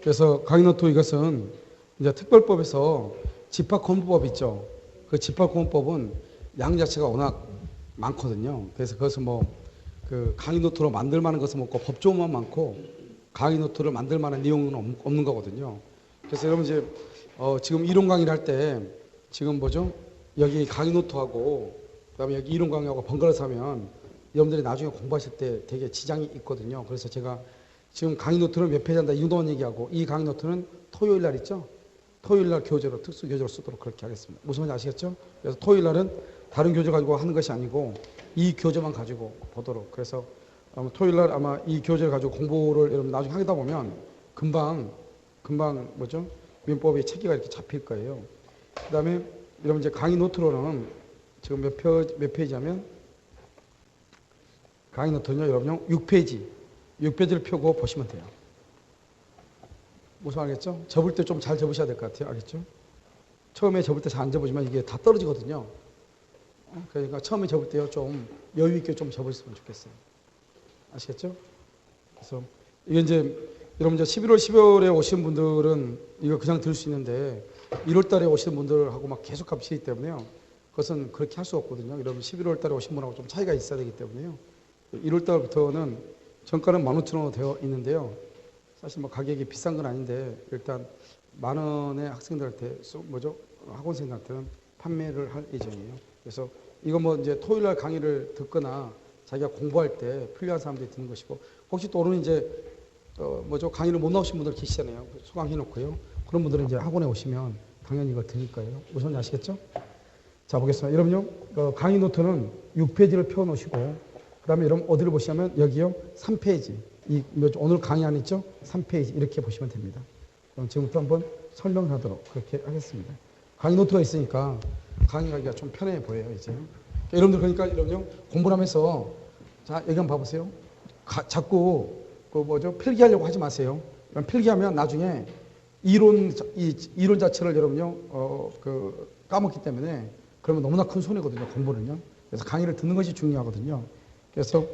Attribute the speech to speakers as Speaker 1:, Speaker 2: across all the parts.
Speaker 1: 그래서 강의노트 이것은 이제 특별법에서 집합권법 있죠. 그 집합권법은 양 자체가 워낙 많거든요. 그래서 그것은 뭐 그 강의노트로 만들 만한 것은 없고 법조문만 많고 강의노트를 만들 만한 내용은 없는 거거든요. 그래서 여러분 이제 지금 이론 강의를 할 때 지금 뭐죠? 여기 강의노트하고 그다음에 여기 이론 강의하고 번갈아서 하면 여러분들이 나중에 공부하실 때 되게 지장이 있거든요. 그래서 제가 지금 강의노트는 몇 페이지 한다 이 정도만 얘기하고 이 강의노트는 토요일 날 있죠? 토요일 날 교재로 특수 교재로 쓰도록 그렇게 하겠습니다. 무슨 말인지 아시겠죠? 그래서 토요일 날은 다른 교재 가지고 하는 것이 아니고 이 교재만 가지고 보도록. 그래서 토요일 날 아마 이 교재를 가지고 공부를 여러분 나중에 하다 보면 금방 뭐죠? 민법의 체계가 이렇게 잡힐 거예요. 그다음에 여러분 이제 강의 노트로는 지금 몇 페이지냐면 강의 노트는요, 여러분요 6페이지를 펴고 보시면 돼요. 무슨 말이겠죠? 접을 때 좀 잘 접으셔야 될 것 같아요. 알겠죠? 처음에 접을 때 잘 안 접으시면 이게 다 떨어지거든요. 그러니까 처음에 접을 때요 좀 여유 있게 좀 접으셨으면 좋겠어요. 아시겠죠? 그래서 이게 이제 여러분 이제 11월, 12월에 오신 분들은 이거 그냥 들을 수 있는데 1월 달에 오시는 분들하고 막 계속 값이기 때문에요. 그것은 그렇게 할 수 없거든요. 여러분 11월 달에 오신 분하고 좀 차이가 있어야 되기 때문에요. 1월 달부터는 정가는 15,000원으로 되어 있는데요. 사실 뭐 가격이 비싼 건 아닌데 일단 10,000원의 학생들한테 뭐죠? 학원생들한테는 판매를 할 예정이에요. 그래서 이거 뭐 이제 토요일 날 강의를 듣거나 자기가 공부할 때 필요한 사람들이 듣는 것이고 혹시 또 오늘 이제 뭐죠? 강의를 못 나오신 분들 계시잖아요. 소강해 놓고요. 그런 분들은 이제 학원에 오시면 당연히 이걸 드릴 거예요. 무슨 아시겠죠? 자, 보겠습니다. 여러분요. 강의 노트는 6페이지를 펴 놓으시고 그다음에 여러분 어디를 보시냐면 여기요. 3페이지. 오늘 강의 안 있죠? 3페이지 이렇게 보시면 됩니다. 그럼 지금부터 한번 설명하도록 그렇게 하겠습니다. 강의 노트가 있으니까 강의하기가 좀 편해 보여요, 이제. 여러분들 그러니까 여러분요. 공부를 하면서 자, 여기 한번 봐보세요. 자꾸 그 뭐죠? 필기하려고 하지 마세요. 필기하면 나중에 이론 자체를 여러분요. 까먹기 때문에 그러면 너무나 큰 손해거든요, 공부는요. 그래서 강의를 듣는 것이 중요하거든요. 그래서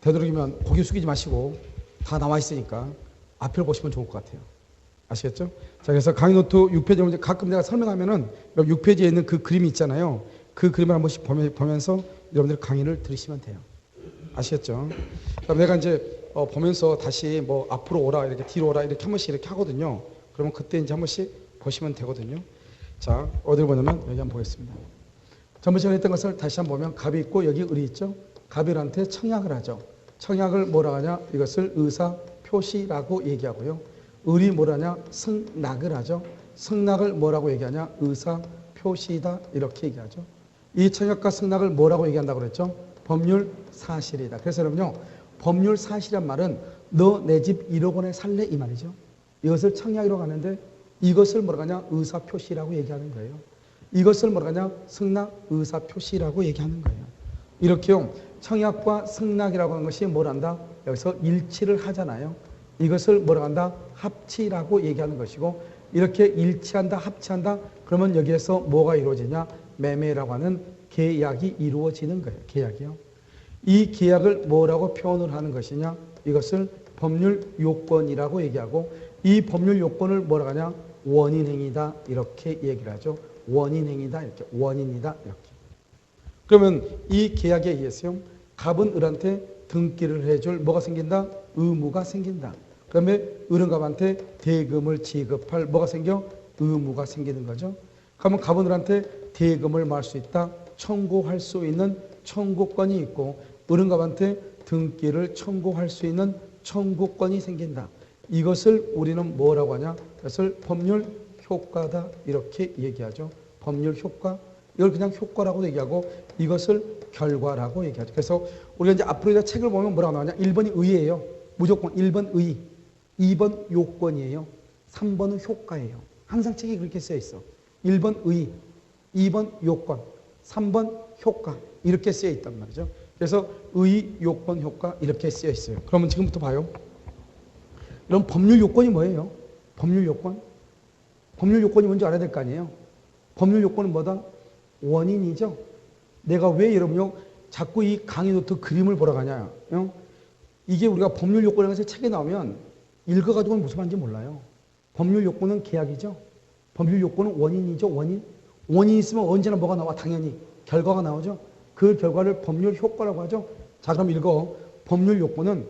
Speaker 1: 되도록이면 고개 숙이지 마시고 다 나와 있으니까 앞을 보시면 좋을 것 같아요. 아시겠죠? 자, 그래서 강의 노트 6페이지 가끔 내가 설명하면은 6페이지에 있는 그 그림이 있잖아요. 그 그림을 한 번씩 보면서 여러분들 강의를 들으시면 돼요. 아시겠죠? 그럼 내가 이제 보면서 다시 뭐 앞으로 오라 이렇게 뒤로 오라 이렇게 한 번씩 이렇게 하거든요. 그러면 그때 이제 한 번씩 보시면 되거든요. 자, 어디를 보냐면 여기 한번 보겠습니다. 전번 시간에 했던 것을 다시 한번 보면 갑이 있고 여기 을이 있죠. 갑을한테 청약을 하죠. 청약을 뭐라 하냐? 이것을 의사 표시라고 얘기하고요. 을이 뭐라냐? 승낙을 하죠. 승낙을 뭐라고 얘기하냐? 의사 표시다 이렇게 얘기하죠. 이 청약과 승낙을 뭐라고 얘기한다고 그랬죠? 법률 사실이다. 그래서 여러분요. 법률 사실이란 말은 너 내 집 1억 원에 살래 이 말이죠. 이것을 청약이라고 하는데 이것을 뭐라고 하냐? 의사 표시라고 얘기하는 거예요. 이것을 뭐라고 하냐? 승낙 의사 표시라고 얘기하는 거예요. 이렇게요. 청약과 승낙이라고 하는 것이 뭐란다? 여기서 일치를 하잖아요. 이것을 뭐라고 한다? 합치라고 얘기하는 것이고 이렇게 일치한다, 합치한다. 그러면 여기에서 뭐가 이루어지냐? 매매라고 하는 계약이 이루어지는 거예요. 계약이요. 이 계약을 뭐라고 표현을 하는 것이냐? 이것을 법률 요건이라고 얘기하고 이 법률 요건을 뭐라고 하냐? 원인행위다 이렇게 얘기를 하죠. 원인행위다 이렇게 원인이다 이렇게. 그러면 이 계약에 의해서 갑은 을한테 등기를 해줄 뭐가 생긴다? 의무가 생긴다. 그다음에 을은 갑한테 대금을 지급할 뭐가 생겨? 의무가 생기는 거죠. 그러면 갑은 을한테 대금을 말할 수 있다. 청구할 수 있는 청구권이 있고 을은 갑한테 등기를 청구할 수 있는 청구권이 생긴다. 이것을 우리는 뭐라고 하냐? 그것을 법률 효과다 이렇게 얘기하죠. 법률 효과. 이걸 그냥 효과라고 얘기하고 이것을 결과라고 얘기하죠. 그래서 우리가 이제 앞으로 책을 보면 뭐라고 나오냐? 1번이 의예요. 무조건 1번 의. 2번 요건이에요. 3번은 효과예요. 항상 책이 그렇게 쓰여 있어. 1번 의, 2번 요건, 3번 효과 이렇게 쓰여 있단 말이죠. 그래서 의, 요건, 효과 이렇게 쓰여 있어요. 그러면 지금부터 봐요. 그럼 법률 요건이 뭐예요? 법률 요건? 법률 요건이 뭔지 알아야 될 거 아니에요? 법률 요건은 뭐다? 원인이죠. 내가 왜 여러분요 자꾸 이 강의 노트 그림을 보러 가냐? 이게 우리가 법률 요건이라는 것이 책에 나오면 읽어가지고는 무슨 말인지 몰라요. 법률 요건은 계약이죠. 법률 요건은 원인이죠. 원인. 원인이 있으면 언제나 뭐가 나와? 당연히 결과가 나오죠. 그 결과를 법률 효과라고 하죠. 자, 그럼 읽어. 법률 요건은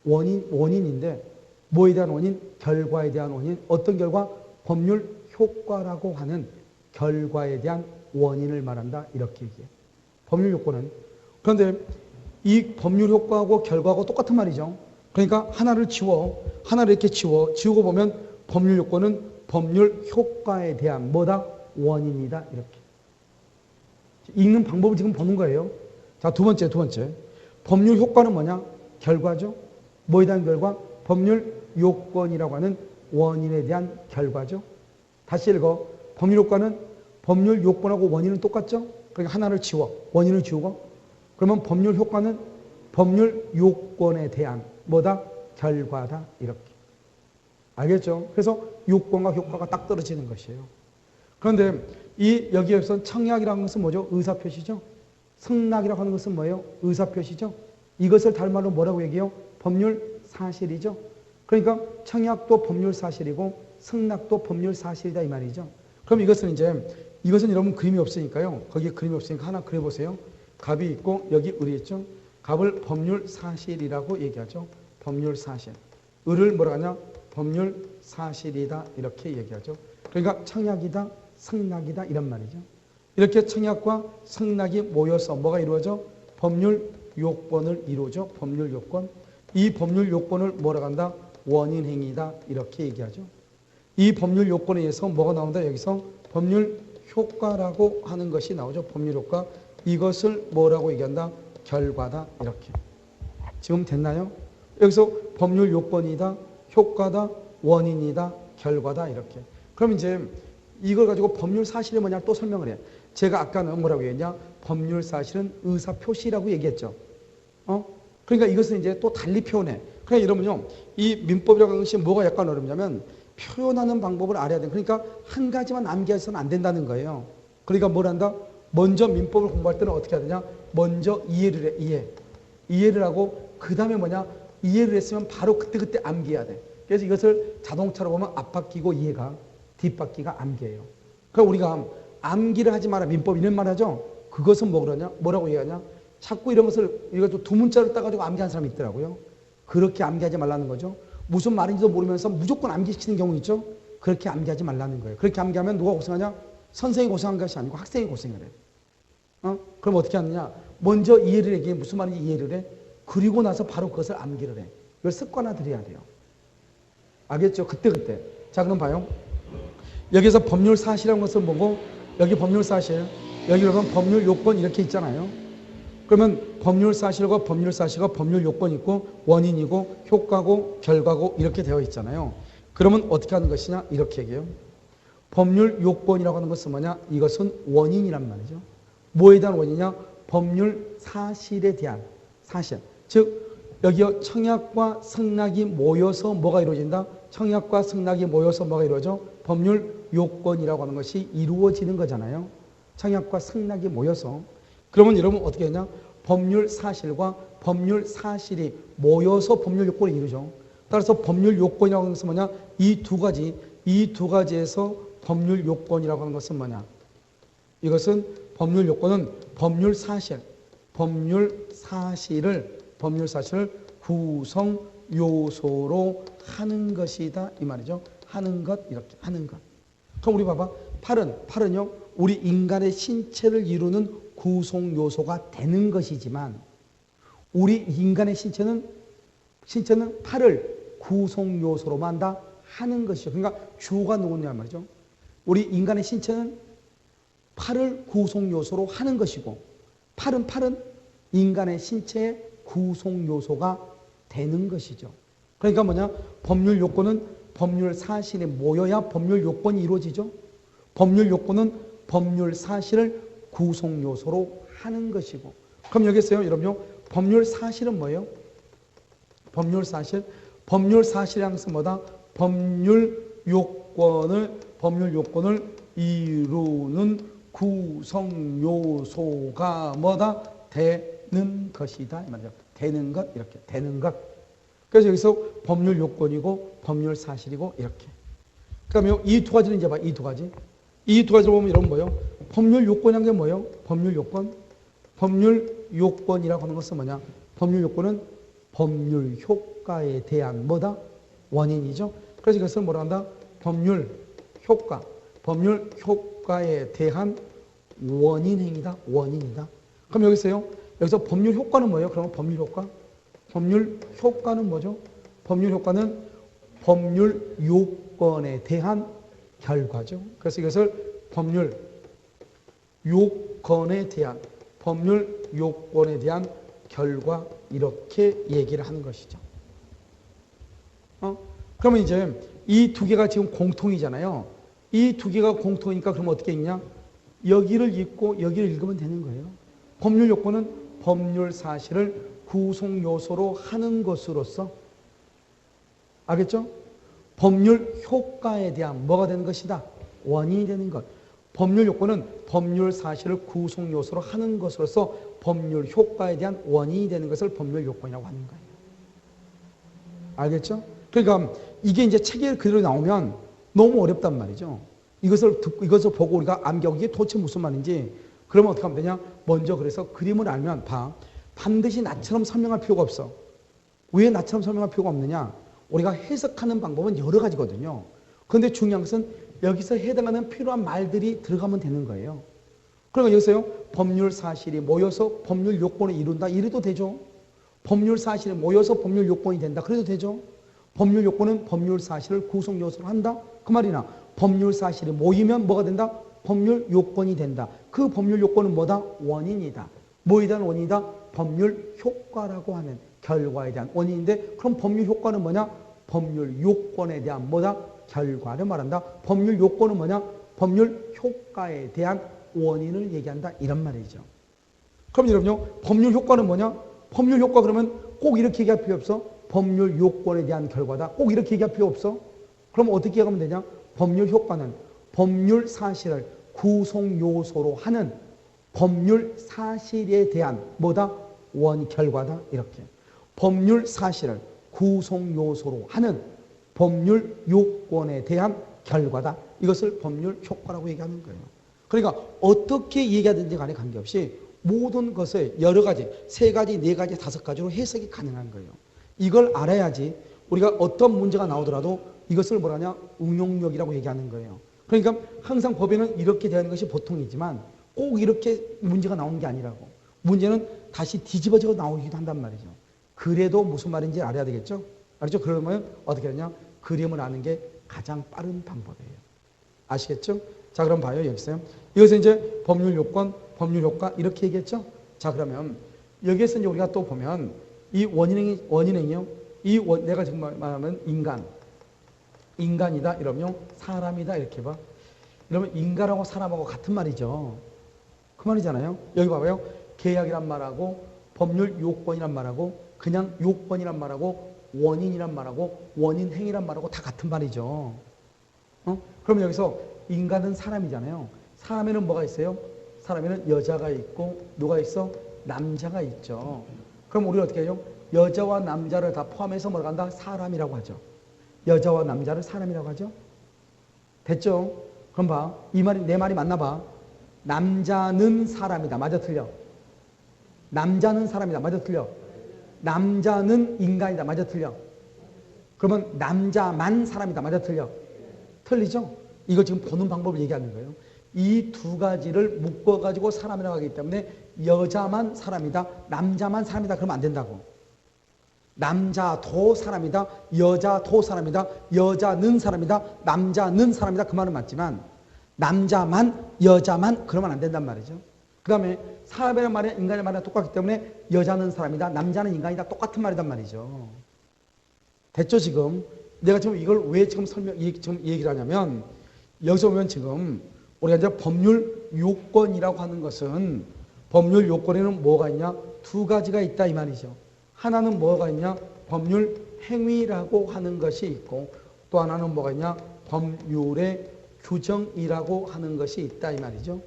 Speaker 1: 원인인데 뭐에 대한 원인? 결과에 대한 원인. 어떤 결과? 법률 효과라고 하는 결과에 대한 원인을 말한다. 이렇게 얘기해. 법률 요건은. 그런데 이 법률 효과하고 결과하고 똑같은 말이죠. 그러니까 하나를 지워. 하나를 이렇게 지우고 보면 법률 요건은 법률 효과에 대한 뭐다? 원인이다. 이렇게. 읽는 방법을 지금 보는 거예요. 자, 두 번째. 법률 효과는 뭐냐? 결과죠. 뭐에 대한 결과? 법률 요건이라고 하는 원인에 대한 결과죠. 다시 읽어. 법률 효과는 법률 요건하고 원인은 똑같죠? 그러니까 하나를 지워. 원인을 지우고. 그러면 법률 효과는 법률 요건에 대한 뭐다? 결과다. 이렇게. 알겠죠? 그래서 요건과 효과가 딱 떨어지는 것이에요. 그런데 여기에서 청약이라는 것은 뭐죠? 의사표시죠. 승낙이라고 하는 것은 뭐예요? 의사표시죠. 이것을 다른 말로 뭐라고 얘기해요? 법률 사실이죠. 그러니까 청약도 법률 사실이고 승낙도 법률 사실이다 이 말이죠. 그럼 이것은 여러분 그림이 없으니까요. 거기에 그림이 없으니까 하나 그려보세요. 갑이 있고 여기 을이 있죠. 갑을 법률 사실이라고 얘기하죠. 법률 사실. 을을 뭐라 하냐? 법률 사실이다 이렇게 얘기하죠. 그러니까 청약이다, 승낙이다 이런 말이죠. 이렇게 청약과 승낙이 모여서 뭐가 이루어져? 법률 요건을 이루죠. 법률 요건. 이 법률 요건을 뭐라고 한다? 원인행위다 이렇게 얘기하죠. 이 법률 요건에 의해서 뭐가 나온다? 여기서 법률 효과라고 하는 것이 나오죠. 법률 효과. 이것을 뭐라고 얘기한다? 결과다 이렇게. 지금 됐나요? 여기서 법률 요건이다, 효과다, 원인이다, 결과다 이렇게. 그럼 이걸 가지고 법률 사실이 뭐냐 또 설명을 해. 제가 아까는 뭐라고 얘기했냐? 법률 사실은 의사 표시라고 얘기했죠. 그러니까 이것은 또 달리 표현해. 그러니까 여러분요, 이 민법이라고 하는 것이 뭐가 약간 어렵냐면 표현하는 방법을 알아야 돼. 그러니까 한 가지만 암기해서는 안 된다는 거예요. 그러니까 뭘 한다? 먼저 민법을 공부할 때는 어떻게 해야 되냐? 먼저 이해를 해. 이해를 하고 그 다음에 뭐냐? 이해를 했으면 바로 그때 암기해야 돼. 그래서 이것을 자동차로 보면 앞바퀴고 이해가, 뒷바퀴가 암기예요. 그러니까 우리가 암기를 하지 마라 민법 이런 말 하죠. 그것은 뭐라고 얘기하냐? 자꾸 이런 것을 이거 두 문자를 따가지고 암기하는 사람이 있더라고요. 그렇게 암기하지 말라는 거죠. 무슨 말인지도 모르면서 무조건 암기시키는 경우 있죠. 그렇게 암기하지 말라는 거예요. 그렇게 암기하면 누가 고생하냐? 선생이 고생한 것이 아니고 학생이 고생을 해요. 그럼 어떻게 하느냐? 먼저 이해를 해. 이게 무슨 말인지 이해를 해. 그리고 나서 바로 그것을 암기를 해. 이걸 습관화들여야 돼요. 알겠죠? 그때. 자, 그럼 봐요. 여기서 법률 사실이라는 것을 보고 여기 법률 사실, 여기 보면 법률 요건 이렇게 있잖아요. 그러면 법률 사실과 법률 요건이 있고 원인이고 효과고 결과고 이렇게 되어 있잖아요. 그러면 어떻게 하는 것이냐? 이렇게 얘기해요. 법률 요건이라고 하는 것은 뭐냐? 이것은 원인이란 말이죠. 뭐에 대한 원인이냐? 법률 사실에 대한 사실. 즉 여기요 청약과 승낙이 모여서 뭐가 이루어진다? 청약과 승낙이 모여서 뭐가 이루어져? 법률 요건이라고 하는 것이 이루어지는 거잖아요. 청약과 승낙이 모여서. 그러면 여러분 어떻게 했냐? 법률 사실과 법률 사실이 모여서 법률 요건을 이루죠. 따라서 법률 요건이라고 하는 것은 뭐냐? 이 두 가지에서 법률 요건이라고 하는 것은 뭐냐? 이것은 법률 요건은 법률 사실을 구성 요소로 하는 것이다 이 말이죠. 하는 것 이렇게 하는 것. 그럼 우리 봐봐. 팔은요 우리 인간의 신체를 이루는 구성 요소가 되는 것이지만 우리 인간의 신체는 팔을 구성 요소로만 다 하는 것이죠. 그러니까 주가 누구냐 말이죠. 우리 인간의 신체는 팔을 구성 요소로 하는 것이고 팔은 인간의 신체의 구성 요소가 되는 것이죠. 그러니까 뭐냐? 법률 요건은 법률 사실에 모여야 법률 요건이 이루어지죠. 법률 요건은 법률 사실을 구성 요소로 하는 것이고. 그럼 여기서요, 여러분요, 법률 사실은 뭐예요? 법률 사실이라는 것은 뭐다? 법률 요건을 이루는 구성 요소가 뭐다? 되는 것이다. 이 말이죠. 되는 것, 이렇게 되는 것. 그래서 여기서 법률 요건이고 법률 사실이고 이렇게. 그다음에 이 두 가지는 이제 봐. 이 두 가지. 이 두 가지로 보면 이런 뭐예요? 법률 요건이란 게 뭐예요? 법률 요건. 법률 요건이라고 하는 것은 뭐냐? 법률 요건은 법률 효과에 대한 뭐다? 원인이죠. 그래서 이것을 뭐라 한다? 법률 효과. 법률 효과에 대한 원인 행위다. 원인이다. 그럼 여기서요. 여기서 법률 효과는 뭐예요? 그러면 법률 효과? 법률 효과는 뭐죠? 법률 효과는 법률 요건에 대한 결과죠. 그래서 이것을 법률 요건에 대한 결과 이렇게 얘기를 하는 것이죠. 그러면 이제 이 두 개가 지금 공통이잖아요. 이 두 개가 공통이니까 그럼 어떻게 읽냐? 여기를 읽고 여기를 읽으면 되는 거예요. 법률 요건은 법률 사실을 구성 요소로 하는 것으로서, 알겠죠? 법률 효과에 대한 뭐가 되는 것이다? 원인이 되는 것. 법률 요건은 법률 사실을 구성 요소로 하는 것으로서 법률 효과에 대한 원인이 되는 것을 법률 요건이라고 하는 거예요. 알겠죠? 그러니까 이게 이제 책에 그대로 나오면 너무 어렵단 말이죠. 이것을 듣고 이것을 보고 우리가 암기하고 이게 도대체 무슨 말인지, 그러면 어떻게 하면 되냐? 먼저 그래서 그림을 알면 봐. 반드시 나처럼 설명할 필요가 없어. 왜 나처럼 설명할 필요가 없느냐? 우리가 해석하는 방법은 여러 가지거든요. 그런데 중요한 것은 여기서 해당하는 필요한 말들이 들어가면 되는 거예요. 그러니까 여기서요. 법률 사실이 모여서 법률 요건을 이룬다. 이래도 되죠. 법률 사실이 모여서 법률 요건이 된다. 그래도 되죠. 법률 요건은 법률 사실을 구성 요소로 한다. 그 말이나 법률 사실이 모이면 뭐가 된다? 법률 요건이 된다. 그 법률 요건은 뭐다? 원인이다. 뭐에 대한 원인이다? 법률 효과라고 하는 결과에 대한 원인인데, 그럼 법률 효과는 뭐냐? 법률 요건에 대한 뭐다? 결과를 말한다. 법률 요건은 뭐냐? 법률 효과에 대한 원인을 얘기한다. 이런 말이죠. 그럼 여러분요, 법률 효과는 뭐냐? 법률 효과 그러면 꼭 이렇게 얘기할 필요 없어. 법률 요건에 대한 결과다. 꼭 이렇게 얘기할 필요 없어. 그럼 어떻게 하면 되냐? 법률 효과는 법률 사실을 구성 요소로 하는 법률 사실에 대한 뭐다? 결과다. 이렇게. 법률 사실을 구성 요소로 하는 법률 요건에 대한 결과다. 이것을 법률 효과라고 얘기하는 거예요. 그러니까 어떻게 얘기하든지 간에 관계없이 모든 것을 여러 가지, 세 가지, 네 가지, 다섯 가지로 해석이 가능한 거예요. 이걸 알아야지 우리가 어떤 문제가 나오더라도 이것을 뭐라냐? 응용력이라고 얘기하는 거예요. 그러니까 항상 법에는 이렇게 되는 것이 보통이지만 꼭 이렇게 문제가 나오는 게 아니라고. 문제는 다시 뒤집어져 나오기도 한단 말이죠. 그래도 무슨 말인지 알아야 되겠죠? 알죠? 그러면 어떻게 하냐? 그림을 아는 게 가장 빠른 방법이에요. 아시겠죠? 자, 그럼 봐요. 여기서요. 이것은 이제 법률 요건, 법률 효과 이렇게 얘기했죠? 자, 그러면 여기에서 이제 우리가 또 보면 이 원인행위요. 내가 지금 말하면 인간이다 이러면 사람이다 이렇게 봐. 이러면 인간하고 사람하고 같은 말이죠. 그 말이잖아요. 여기 봐봐요. 계약이란 말하고 법률 요건이란 말하고 그냥 요건이란 말하고 원인이란 말하고 원인행위란 말하고 다 같은 말이죠. 그럼 여기서 인간은 사람이잖아요. 사람에는 뭐가 있어요? 사람에는 여자가 있고 누가 있어? 남자가 있죠. 그럼 우리가 어떻게 해요? 여자와 남자를 다 포함해서 뭐라고 한다? 사람이라고 하죠. 여자와 남자를 사람이라고 하죠. 됐죠? 그럼 봐. 이 말이 내 말이 맞나 봐. 남자는 사람이다. 맞아 틀려? 남자는 사람이다. 맞아 틀려? 남자는 인간이다. 맞아 틀려? 그러면 남자만 사람이다. 맞아 틀려? 틀리죠? 이거 지금 보는 방법을 얘기하는 거예요. 이 두 가지를 묶어가지고 사람이라고 하기 때문에 여자만 사람이다. 남자만 사람이다. 그러면 안 된다고. 남자도 사람이다. 여자도 사람이다. 여자는 사람이다. 남자는 사람이다. 그 말은 맞지만 남자만 여자만 그러면 안 된단 말이죠. 그 다음에 사람이란 말이 인간의 말이랑 똑같기 때문에 여자는 사람이다. 남자는 인간이다. 똑같은 말이란 말이죠. 됐죠 지금? 내가 지금 이걸 왜 지금 지금 얘기를 하냐면 여기서 보면 지금 우리가 이제 법률 요건이라고 하는 것은 법률 요건에는 뭐가 있냐? 두 가지가 있다 이 말이죠. 하나는 뭐가 있냐? 법률 행위라고 하는 것이 있고 또 하나는 뭐가 있냐? 법률의 규정이라고 하는 것이 있다 이 말이죠.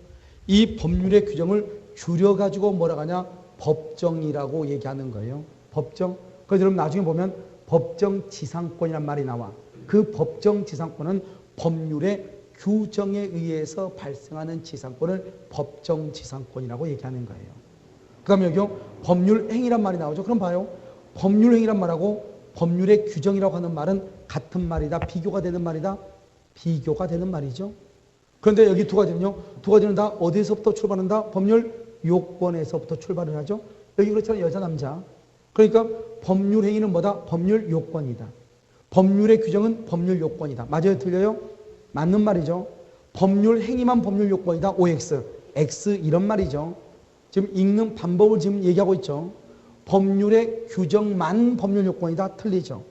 Speaker 1: 이 법률의 규정을 줄여가지고 뭐라고 하냐? 법정이라고 얘기하는 거예요. 법정. 그래서 여러분 나중에 보면 법정지상권이란 말이 나와. 그 법정지상권은 법률의 규정에 의해서 발생하는 지상권을 법정지상권이라고 얘기하는 거예요. 그 다음에 여기요, 법률행위란 말이 나오죠. 그럼 봐요. 법률행위란 말하고 법률의 규정이라고 하는 말은 같은 말이다, 비교가 되는 말이다, 비교가 되는 말이죠. 그런데 여기 두 가지는요, 두 가지는 다 어디서부터 출발한다? 법률 요건에서부터 출발을 하죠. 여기 그렇잖아요, 여자, 남자. 그러니까 법률 행위는 뭐다? 법률 요건이다. 법률의 규정은 법률 요건이다. 맞아요, 틀려요? 맞는 말이죠. 법률 행위만 법률 요건이다. OX, X 이런 말이죠. 지금 읽는 방법을 지금 얘기하고 있죠. 법률의 규정만 법률 요건이다. 틀리죠.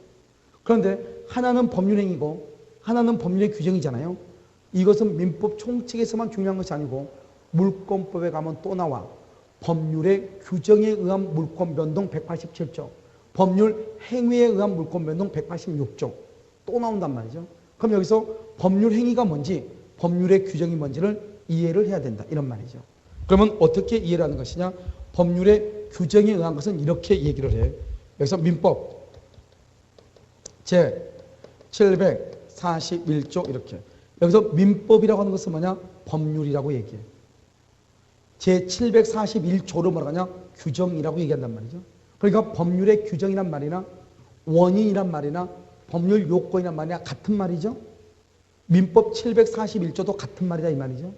Speaker 1: 그런데 하나는 법률 행위고 하나는 법률의 규정이잖아요. 이것은 민법 총칙에서만 중요한 것이 아니고 물권법에 가면 또 나와. 법률의 규정에 의한 물권 변동 187조, 법률 행위에 의한 물권 변동 186조 또 나온단 말이죠. 그럼 여기서 법률 행위가 뭔지, 법률의 규정이 뭔지를 이해를 해야 된다. 이런 말이죠. 그러면 어떻게 이해를 하는 것이냐? 법률의 규정에 의한 것은 이렇게 얘기를 해. 여기서 민법 제 741조 이렇게. 여기서 민법이라고 하는 것은 뭐냐? 법률이라고 얘기해. 제 741조로 뭐라고 하냐? 규정이라고 얘기한단 말이죠. 그러니까 법률의 규정이란 말이나 원인이란 말이나 법률 요건이란 말이나 같은 말이죠. 민법 741조도 같은 말이다 이 말이죠.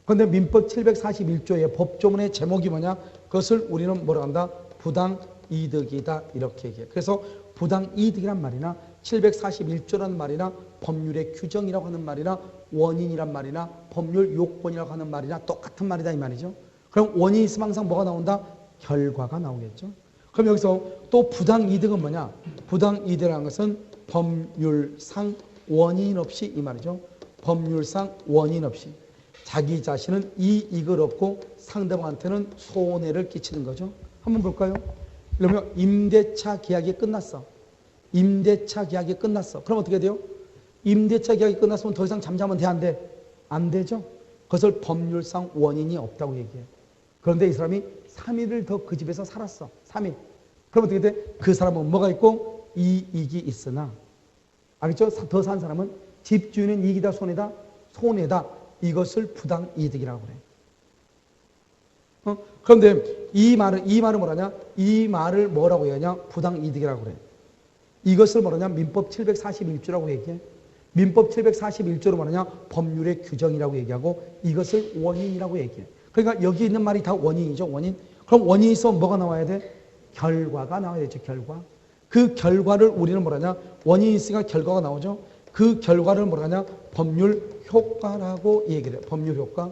Speaker 1: 그런데 민법 741조의 법조문의 제목이 뭐냐? 그것을 우리는 뭐라고 한다? 부당이득이다 이렇게 얘기해. 그래서 부당이득이란 말이나 741조라는 말이나 법률의 규정이라고 하는 말이나 원인이란 말이나 법률 요건이라고 하는 말이나 똑같은 말이다 이 말이죠. 그럼 원인이 있으면 항상 뭐가 나온다? 결과가 나오겠죠. 그럼 여기서 또 부당이득은 뭐냐? 부당이득이라는 것은 법률상 원인 없이 이 말이죠. 법률상 원인 없이 자기 자신은 이익을 얻고 상대방한테는 손해를 끼치는 거죠. 한번 볼까요? 그러면 임대차 계약이 끝났어. 임대차 계약이 끝났어. 그럼 어떻게 돼요? 임대차 계약이 끝났으면 더 이상 잠자면 돼? 안 돼? 안 되죠. 그것을 법률상 원인이 없다고 얘기해. 그런데 이 사람이 3일을 더 그 집에서 살았어. 3일. 그럼 어떻게 돼? 그 사람은 뭐가 있고? 이익이 있으나. 알겠죠? 더 산 사람은 집주인은 이익이다 손해다? 손해다. 이것을 부당이득이라고 그래. 그런데 이 말은 뭐라냐? 이 말을 뭐라고 얘기하냐? 부당이득이라고 그래. 이것을 뭐라냐? 민법 741조라고 얘기해. 민법 741조로 말하냐? 법률의 규정이라고 얘기하고 이것을 원인이라고 얘기해. 그러니까 여기 있는 말이 다 원인이죠. 원인. 그럼 원인이 있으면 뭐가 나와야 돼? 결과가 나와야 되죠. 결과. 그 결과를 우리는 뭐라냐? 원인이 있으니까 결과가 나오죠. 그 결과를 뭐라냐? 법률 효과라고 얘기를 해. 법률 효과.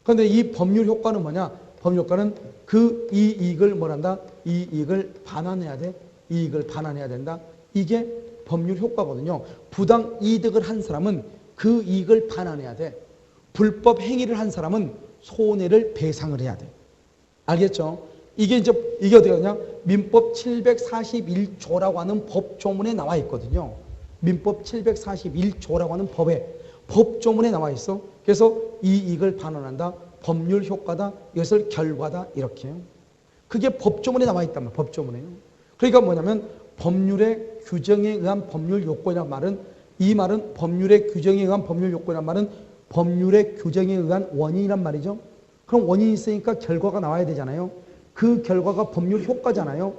Speaker 1: 그런데 이 법률 효과는 뭐냐? 법률 효과는 그 이익을 뭐란다? 이익을 반환해야 돼. 이익을 반환해야 된다. 이게 법률 효과거든요. 부당 이득을 한 사람은 그 이익을 반환해야 돼. 불법 행위를 한 사람은 손해를 배상을 해야 돼. 알겠죠? 이게 어떻게 하냐? 민법 741조라고 하는 법조문에 나와 있거든요. 민법 741조라고 하는 법조문에 나와 있어. 그래서 이 이익을 반환한다. 법률 효과다. 이것을 결과다. 이렇게요. 그게 법조문에 나와 있단 말이에요. 법조문에요. 그러니까 뭐냐면 법률의 규정에 의한 법률 요건이란 말은 이 말은 법률의 규정에 의한 법률 요건이란 말은 법률의 규정에 의한 원인이란 말이죠. 그럼 원인이 있으니까 결과가 나와야 되잖아요. 그 결과가 법률 효과잖아요.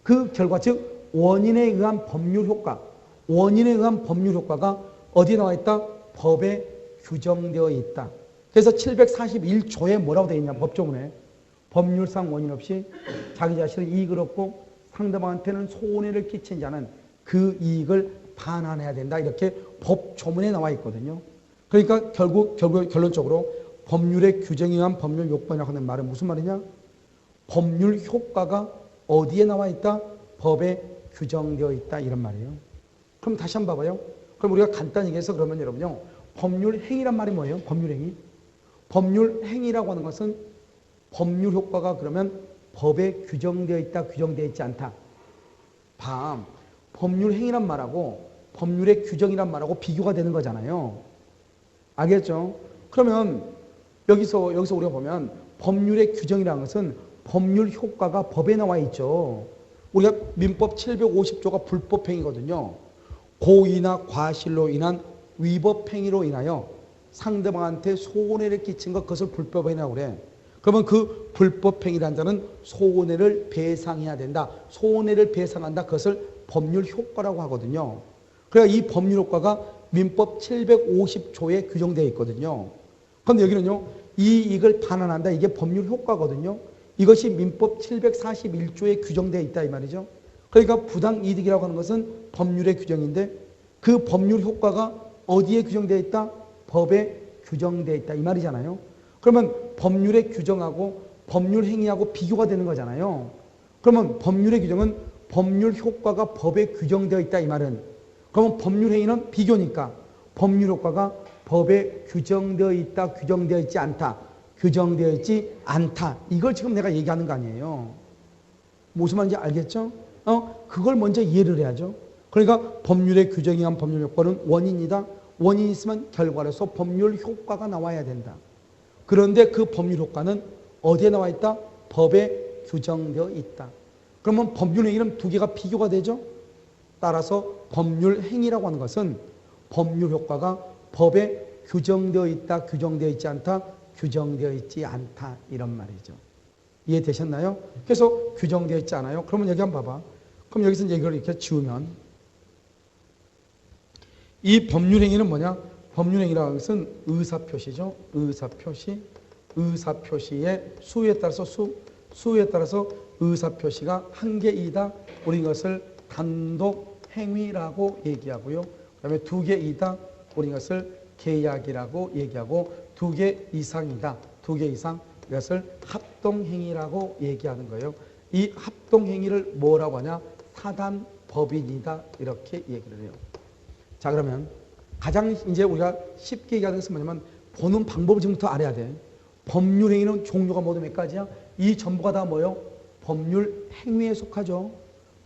Speaker 1: 그 결과 즉 원인에 의한 법률 효과. 원인에 의한 법률 효과가 어디에 나와 있다? 법에 규정되어 있다. 그래서 741조에 뭐라고 되어 있냐? 법조문에 법률상 원인 없이 자기 자신의 이익을 얻고 상대방한테는 손해를 끼친 자는 그 이익을 반환해야 된다. 이렇게 법조문에 나와 있거든요. 그러니까 결국 결론적으로 법률의 규정에 의한 법률 요건이라고 하는 말은 무슨 말이냐? 법률 효과가 어디에 나와 있다? 법에 규정되어 있다. 이런 말이에요. 그럼 다시 한번 봐봐요. 그럼 우리가 간단히 얘기해서 그러면 여러분요. 법률 행위란 말이 뭐예요? 법률 행위. 법률 행위라고 하는 것은 법률 효과가 그러면 법에 규정되어 있다, 규정되어 있지 않다. 법률 행위란 말하고 법률의 규정이란 말하고 비교가 되는 거잖아요. 알겠죠? 그러면 여기서 우리가 보면 법률의 규정이라는 것은 법률 효과가 법에 나와 있죠. 우리가 민법 750조가 불법행위거든요. 고의나 과실로 인한 위법행위로 인하여 상대방한테 손해를 끼친 것, 그것을 불법행위라고 그래. 그러면 그 불법행위라는 자는 손해를 배상해야 된다. 손해를 배상한다. 그것을 법률 효과라고 하거든요. 그러니까 이 법률 효과가 민법 750조에 규정되어 있거든요. 그런데 여기는요, 이익을 반환한다. 이게 법률 효과거든요. 이것이 민법 741조에 규정되어 있다 이 말이죠. 그러니까 부당이득이라고 하는 것은 법률의 규정인데 그 법률 효과가 어디에 규정되어 있다? 법에 규정되어 있다 이 말이잖아요. 그러면 법률의 규정하고 법률 행위하고 비교가 되는 거잖아요. 그러면 법률의 규정은 법률 효과가 법에 규정되어 있다 이 말은, 그러면 법률 행위는 비교니까 법률 효과가 법에 규정되어 있다, 규정되어 있지 않다, 규정되어 있지 않다, 이걸 지금 내가 얘기하는 거 아니에요. 무슨 말인지 알겠죠? 그걸 먼저 이해를 해야죠. 그러니까 법률의 규정에 의한 법률 효과는 원인이다. 원인이 있으면 결과로서 법률 효과가 나와야 된다. 그런데 그 법률 효과는 어디에 나와 있다? 법에 규정되어 있다. 그러면 법률 행위는 두 개가 비교가 되죠. 따라서 법률 행위라고 하는 것은 법률 효과가 법에 규정되어 있다, 규정되어 있지 않다, 규정되어 있지 않다, 이런 말이죠. 이해되셨나요? 그래서 규정되어 있지 않아요. 그러면 여기 한번 봐봐. 그럼 여기서 이걸 이렇게 지우면 이 법률 행위는 뭐냐? 법률 행위라는 것은 의사표시죠. 의사표시. 의사표시의 수에 따라서 수에 따라서 의사표시가 한 개이다. 우리 이것을 단독 행위라고 얘기하고요. 그다음에 두 개이다. 우리 이것을 계약이라고 얘기하고 두 개 이상이다. 두 개 이상. 이것을 합동행위라고 얘기하는 거예요. 이 합동행위를 뭐라고 하냐? 사단법인이다. 이렇게 얘기를 해요. 자, 그러면 가장 이제 우리가 쉽게 얘기하는 것은 뭐냐면 보는 방법을 지금부터 알아야 돼. 법률 행위는 종류가 모두 몇 가지야? 이 전부가 다 뭐예요? 법률 행위에 속하죠.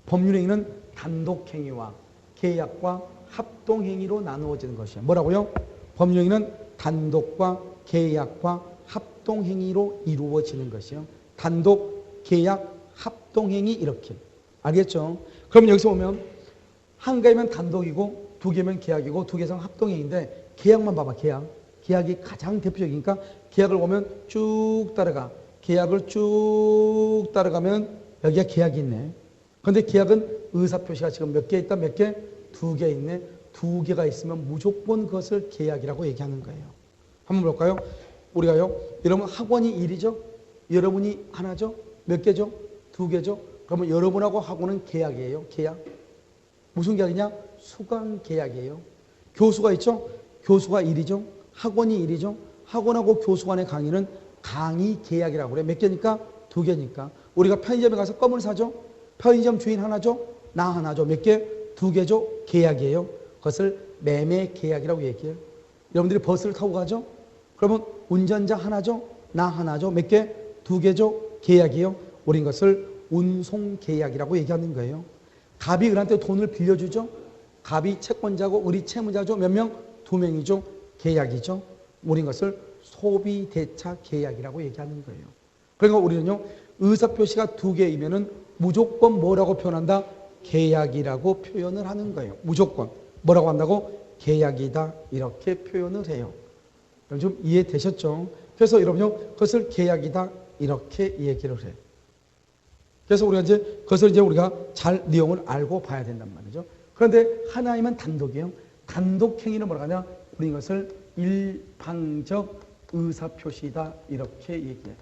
Speaker 1: 법률 행위는 단독 행위와 계약과 합동 행위로 나누어지는 것이에요. 뭐라고요? 법률 행위는 단독과 계약과 합동 행위로 이루어지는 것이요. 단독, 계약, 합동 행위 이렇게. 알겠죠? 그럼 여기서 보면 한 개면 단독이고 두 개면 계약이고 두 개는 합동 행위인데 계약만 봐봐. 계약이 가장 대표적이니까 계약을 보면 쭉 따라가. 계약을 쭉 따라가면 여기가 계약이 있네. 그런데 계약은 의사표시가 지금 몇 개 있다? 몇 개? 두 개 있네. 두 개가 있으면 무조건 그것을 계약이라고 얘기하는 거예요. 한번 볼까요? 우리가요, 여러분 학원이 1이죠? 여러분이 하나죠? 몇 개죠? 두 개죠? 그러면 여러분하고 학원은 계약이에요. 계약. 무슨 계약이냐? 수강 계약이에요. 교수가 있죠? 교수가 1이죠? 학원이 1이죠? 학원하고 교수 간의 강의는 강의 계약이라고 그래. 몇 개니까? 두 개니까. 우리가 편의점에 가서 껌을 사죠? 편의점 주인 하나죠? 나 하나죠? 몇 개? 두 개죠? 계약이에요. 그것을 매매 계약이라고 얘기해요. 여러분들이 버스를 타고 가죠? 그러면 운전자 하나죠? 나 하나죠? 몇 개? 두 개죠? 계약이에요. 우린 것을 운송 계약이라고 얘기하는 거예요. 갑이 을한테 돈을 빌려주죠? 갑이 채권자고 을이 채무자죠? 몇 명? 두 명이죠? 계약이죠. 우린 것을 소비 대차 계약이라고 얘기하는 거예요. 그러니까 우리는요, 의사표시가 두 개이면은 무조건 뭐라고 표현한다? 계약이라고 표현을 하는 거예요. 무조건. 뭐라고 한다고? 계약이다. 이렇게 표현을 해요. 좀 이해되셨죠? 그래서 여러분요, 그것을 계약이다. 이렇게 얘기를 해요. 그래서 우리가 이제 그것을 이제 우리가 잘 내용을 알고 봐야 된단 말이죠. 그런데 하나이면 단독이에요. 단독 행위는 뭐라고 하냐? 우리 이것을 일방적 의사표시다. 이렇게 얘기해요.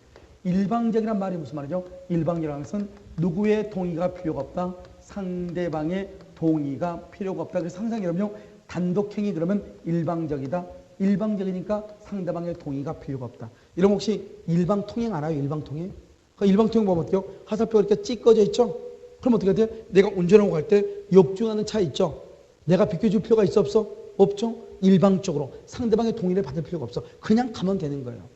Speaker 1: 일방적이란 말이 무슨 말이죠? 일방적이라는 것은 누구의 동의가 필요가 없다. 상대방의 동의가 필요가 없다. 그래서 항상 여러분요, 단독 행위 그러면 일방적이다. 일방적이니까 상대방의 동의가 필요가 없다. 여러분 혹시 일방통행 알아요? 일방통행? 그 일방통행 보면 어때요? 화살표가 이렇게 찢겨져 있죠? 그럼 어떻게 돼? 내가 운전하고 갈 때 역주행하는 차 있죠? 내가 비켜줄 필요가 있어 없어? 없죠? 일방적으로 상대방의 동의를 받을 필요가 없어. 그냥 가면 되는 거예요.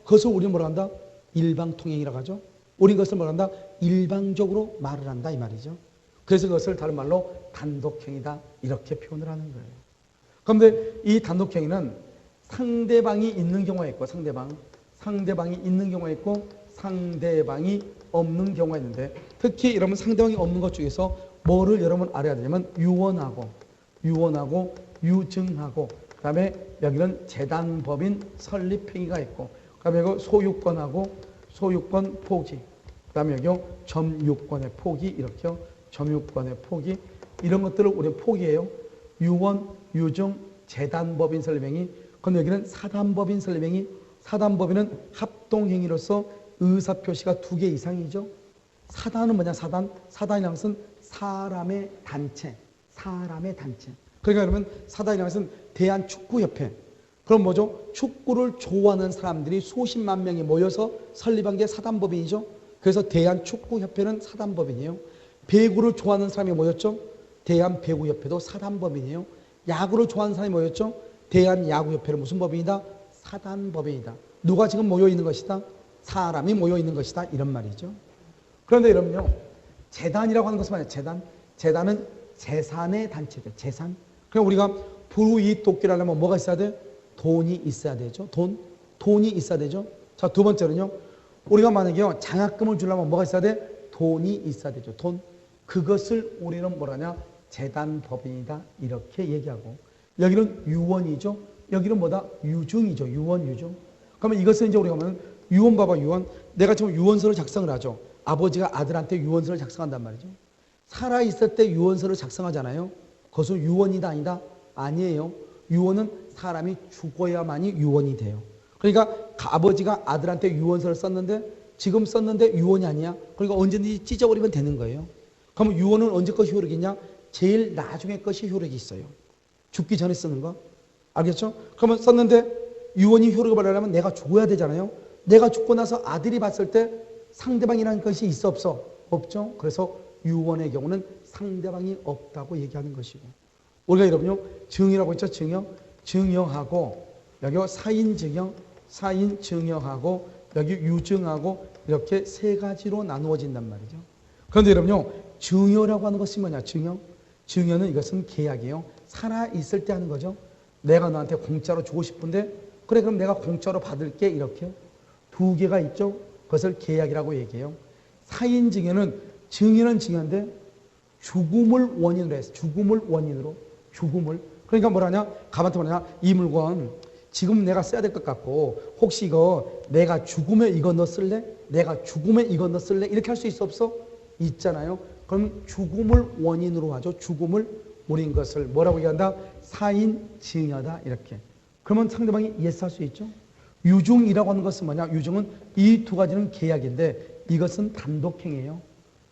Speaker 1: 그것을 우리는 뭐라 한다? 일방통행이라고 하죠. 우리는 그것을 뭐라 한다? 일방적으로 말을 한다 이 말이죠. 그래서 그것을 다른 말로 단독행위다 이렇게 표현을 하는 거예요. 그런데 이 단독행위는 상대방이 있는 경우가 있고 상대방이 있는 경우가 있고 상대방이 없는 경우가 있는데 특히 여러분 상대방이 없는 것 중에서 뭐를 여러분 알아야 되냐면 유언하고 유증하고 그다음에 여기는 재단법인 설립행위가 있고 그다음에 여기 소유권 포기 그다음에 여기 점유권의 포기 이렇게요. 점유권의 포기 이런 것들을 우리는 포기해요. 유언, 유증, 재단법인 설립행위 그럼 여기는 사단법인 설립행위 사단법인은 합동행위로서 의사표시가 2개 이상이죠. 사단은 뭐냐 사단이라는 것은 사람의 단체 그러니까 그러면 사단이라는 것은 대한축구협회 그럼 뭐죠? 축구를 좋아하는 사람들이 수십만 명이 모여서 설립한 게 사단법인이죠. 그래서 대한축구협회는 사단법인이에요. 배구를 좋아하는 사람이 모였죠. 대한배구협회도 사단법인이에요. 야구를 좋아하는 사람이 모였죠. 대한야구협회는 무슨 법인이다? 사단법인이다. 누가 지금 모여 있는 것이다? 사람이 모여 있는 것이다. 이런 말이죠. 그런데 여러분요. 재단이라고 하는 것은 뭐냐? 재단은 재산의 단체죠. 재산. 그럼 우리가 불이익 돕기를 하려면 뭐가 있어야 돼? 돈이 있어야 되죠. 돈이 있어야 되죠. 자, 두 번째는요. 우리가 만약에요. 장학금을 주려면 뭐가 있어야 돼? 돈이 있어야 되죠. 돈. 그것을 우리는 뭐라냐? 재단법인이다. 이렇게 얘기하고. 여기는 유언이죠. 여기는 뭐다? 유증이죠. 유언, 유증. 그러면 이것은 이제 우리가 보면 유언 봐봐, 유언. 내가 지금 유언서를 작성을 하죠. 아버지가 아들한테 유언서를 작성한단 말이죠. 살아있을 때 유언서를 작성하잖아요. 그것은 유언이다, 아니다? 아니에요. 유언은 사람이 죽어야만이 유언이 돼요. 그러니까 아버지가 아들한테 유언서를 썼는데 지금 썼는데 유언이 아니야. 그러니까 언제든지 찢어버리면 되는 거예요. 그러면 유언은 언제 것이 효력이 있냐? 제일 나중에 것이 효력이 있어요. 죽기 전에 쓰는 거. 알겠죠? 그러면 썼는데 유언이 효력을 발휘하려면 내가 죽어야 되잖아요. 내가 죽고 나서 아들이 봤을 때 상대방이라는 것이 있어 없어? 없죠. 그래서 유언의 경우는 상대방이 없다고 얘기하는 것이고 우리가 여러분요 증여라고 했죠. 증여하고 여기 사인 증여하고 여기 유증하고 이렇게 세 가지로 나누어진단 말이죠. 그런데 여러분요 증여라고 하는 것이 뭐냐? 증여는 이것은 계약이에요. 살아있을 때 하는 거죠. 내가 너한테 공짜로 주고 싶은데 그래 그럼 내가 공짜로 받을게 이렇게 2개가 있죠. 그것을 계약이라고 얘기해요. 사인 증여는 증여인데 죽음을 원인으로 해서 죽음을 그러니까 뭐라냐? 가만히 뭐냐? 이 물건 지금 내가 써야 될 것 같고 혹시 이거 내가 죽음에 이거 너 쓸래? 내가 죽음에 이거 너 쓸래? 이렇게 할 수 있어 없어? 있잖아요. 그럼 죽음을 원인으로 하죠. 죽음을 우린 것을 뭐라고 얘기한다? 사인 증여다 이렇게. 그러면 상대방이 예스할 수 있죠. 유증이라고 하는 것은 뭐냐? 유증은 이 2가지는 계약인데 이것은 단독행위예요.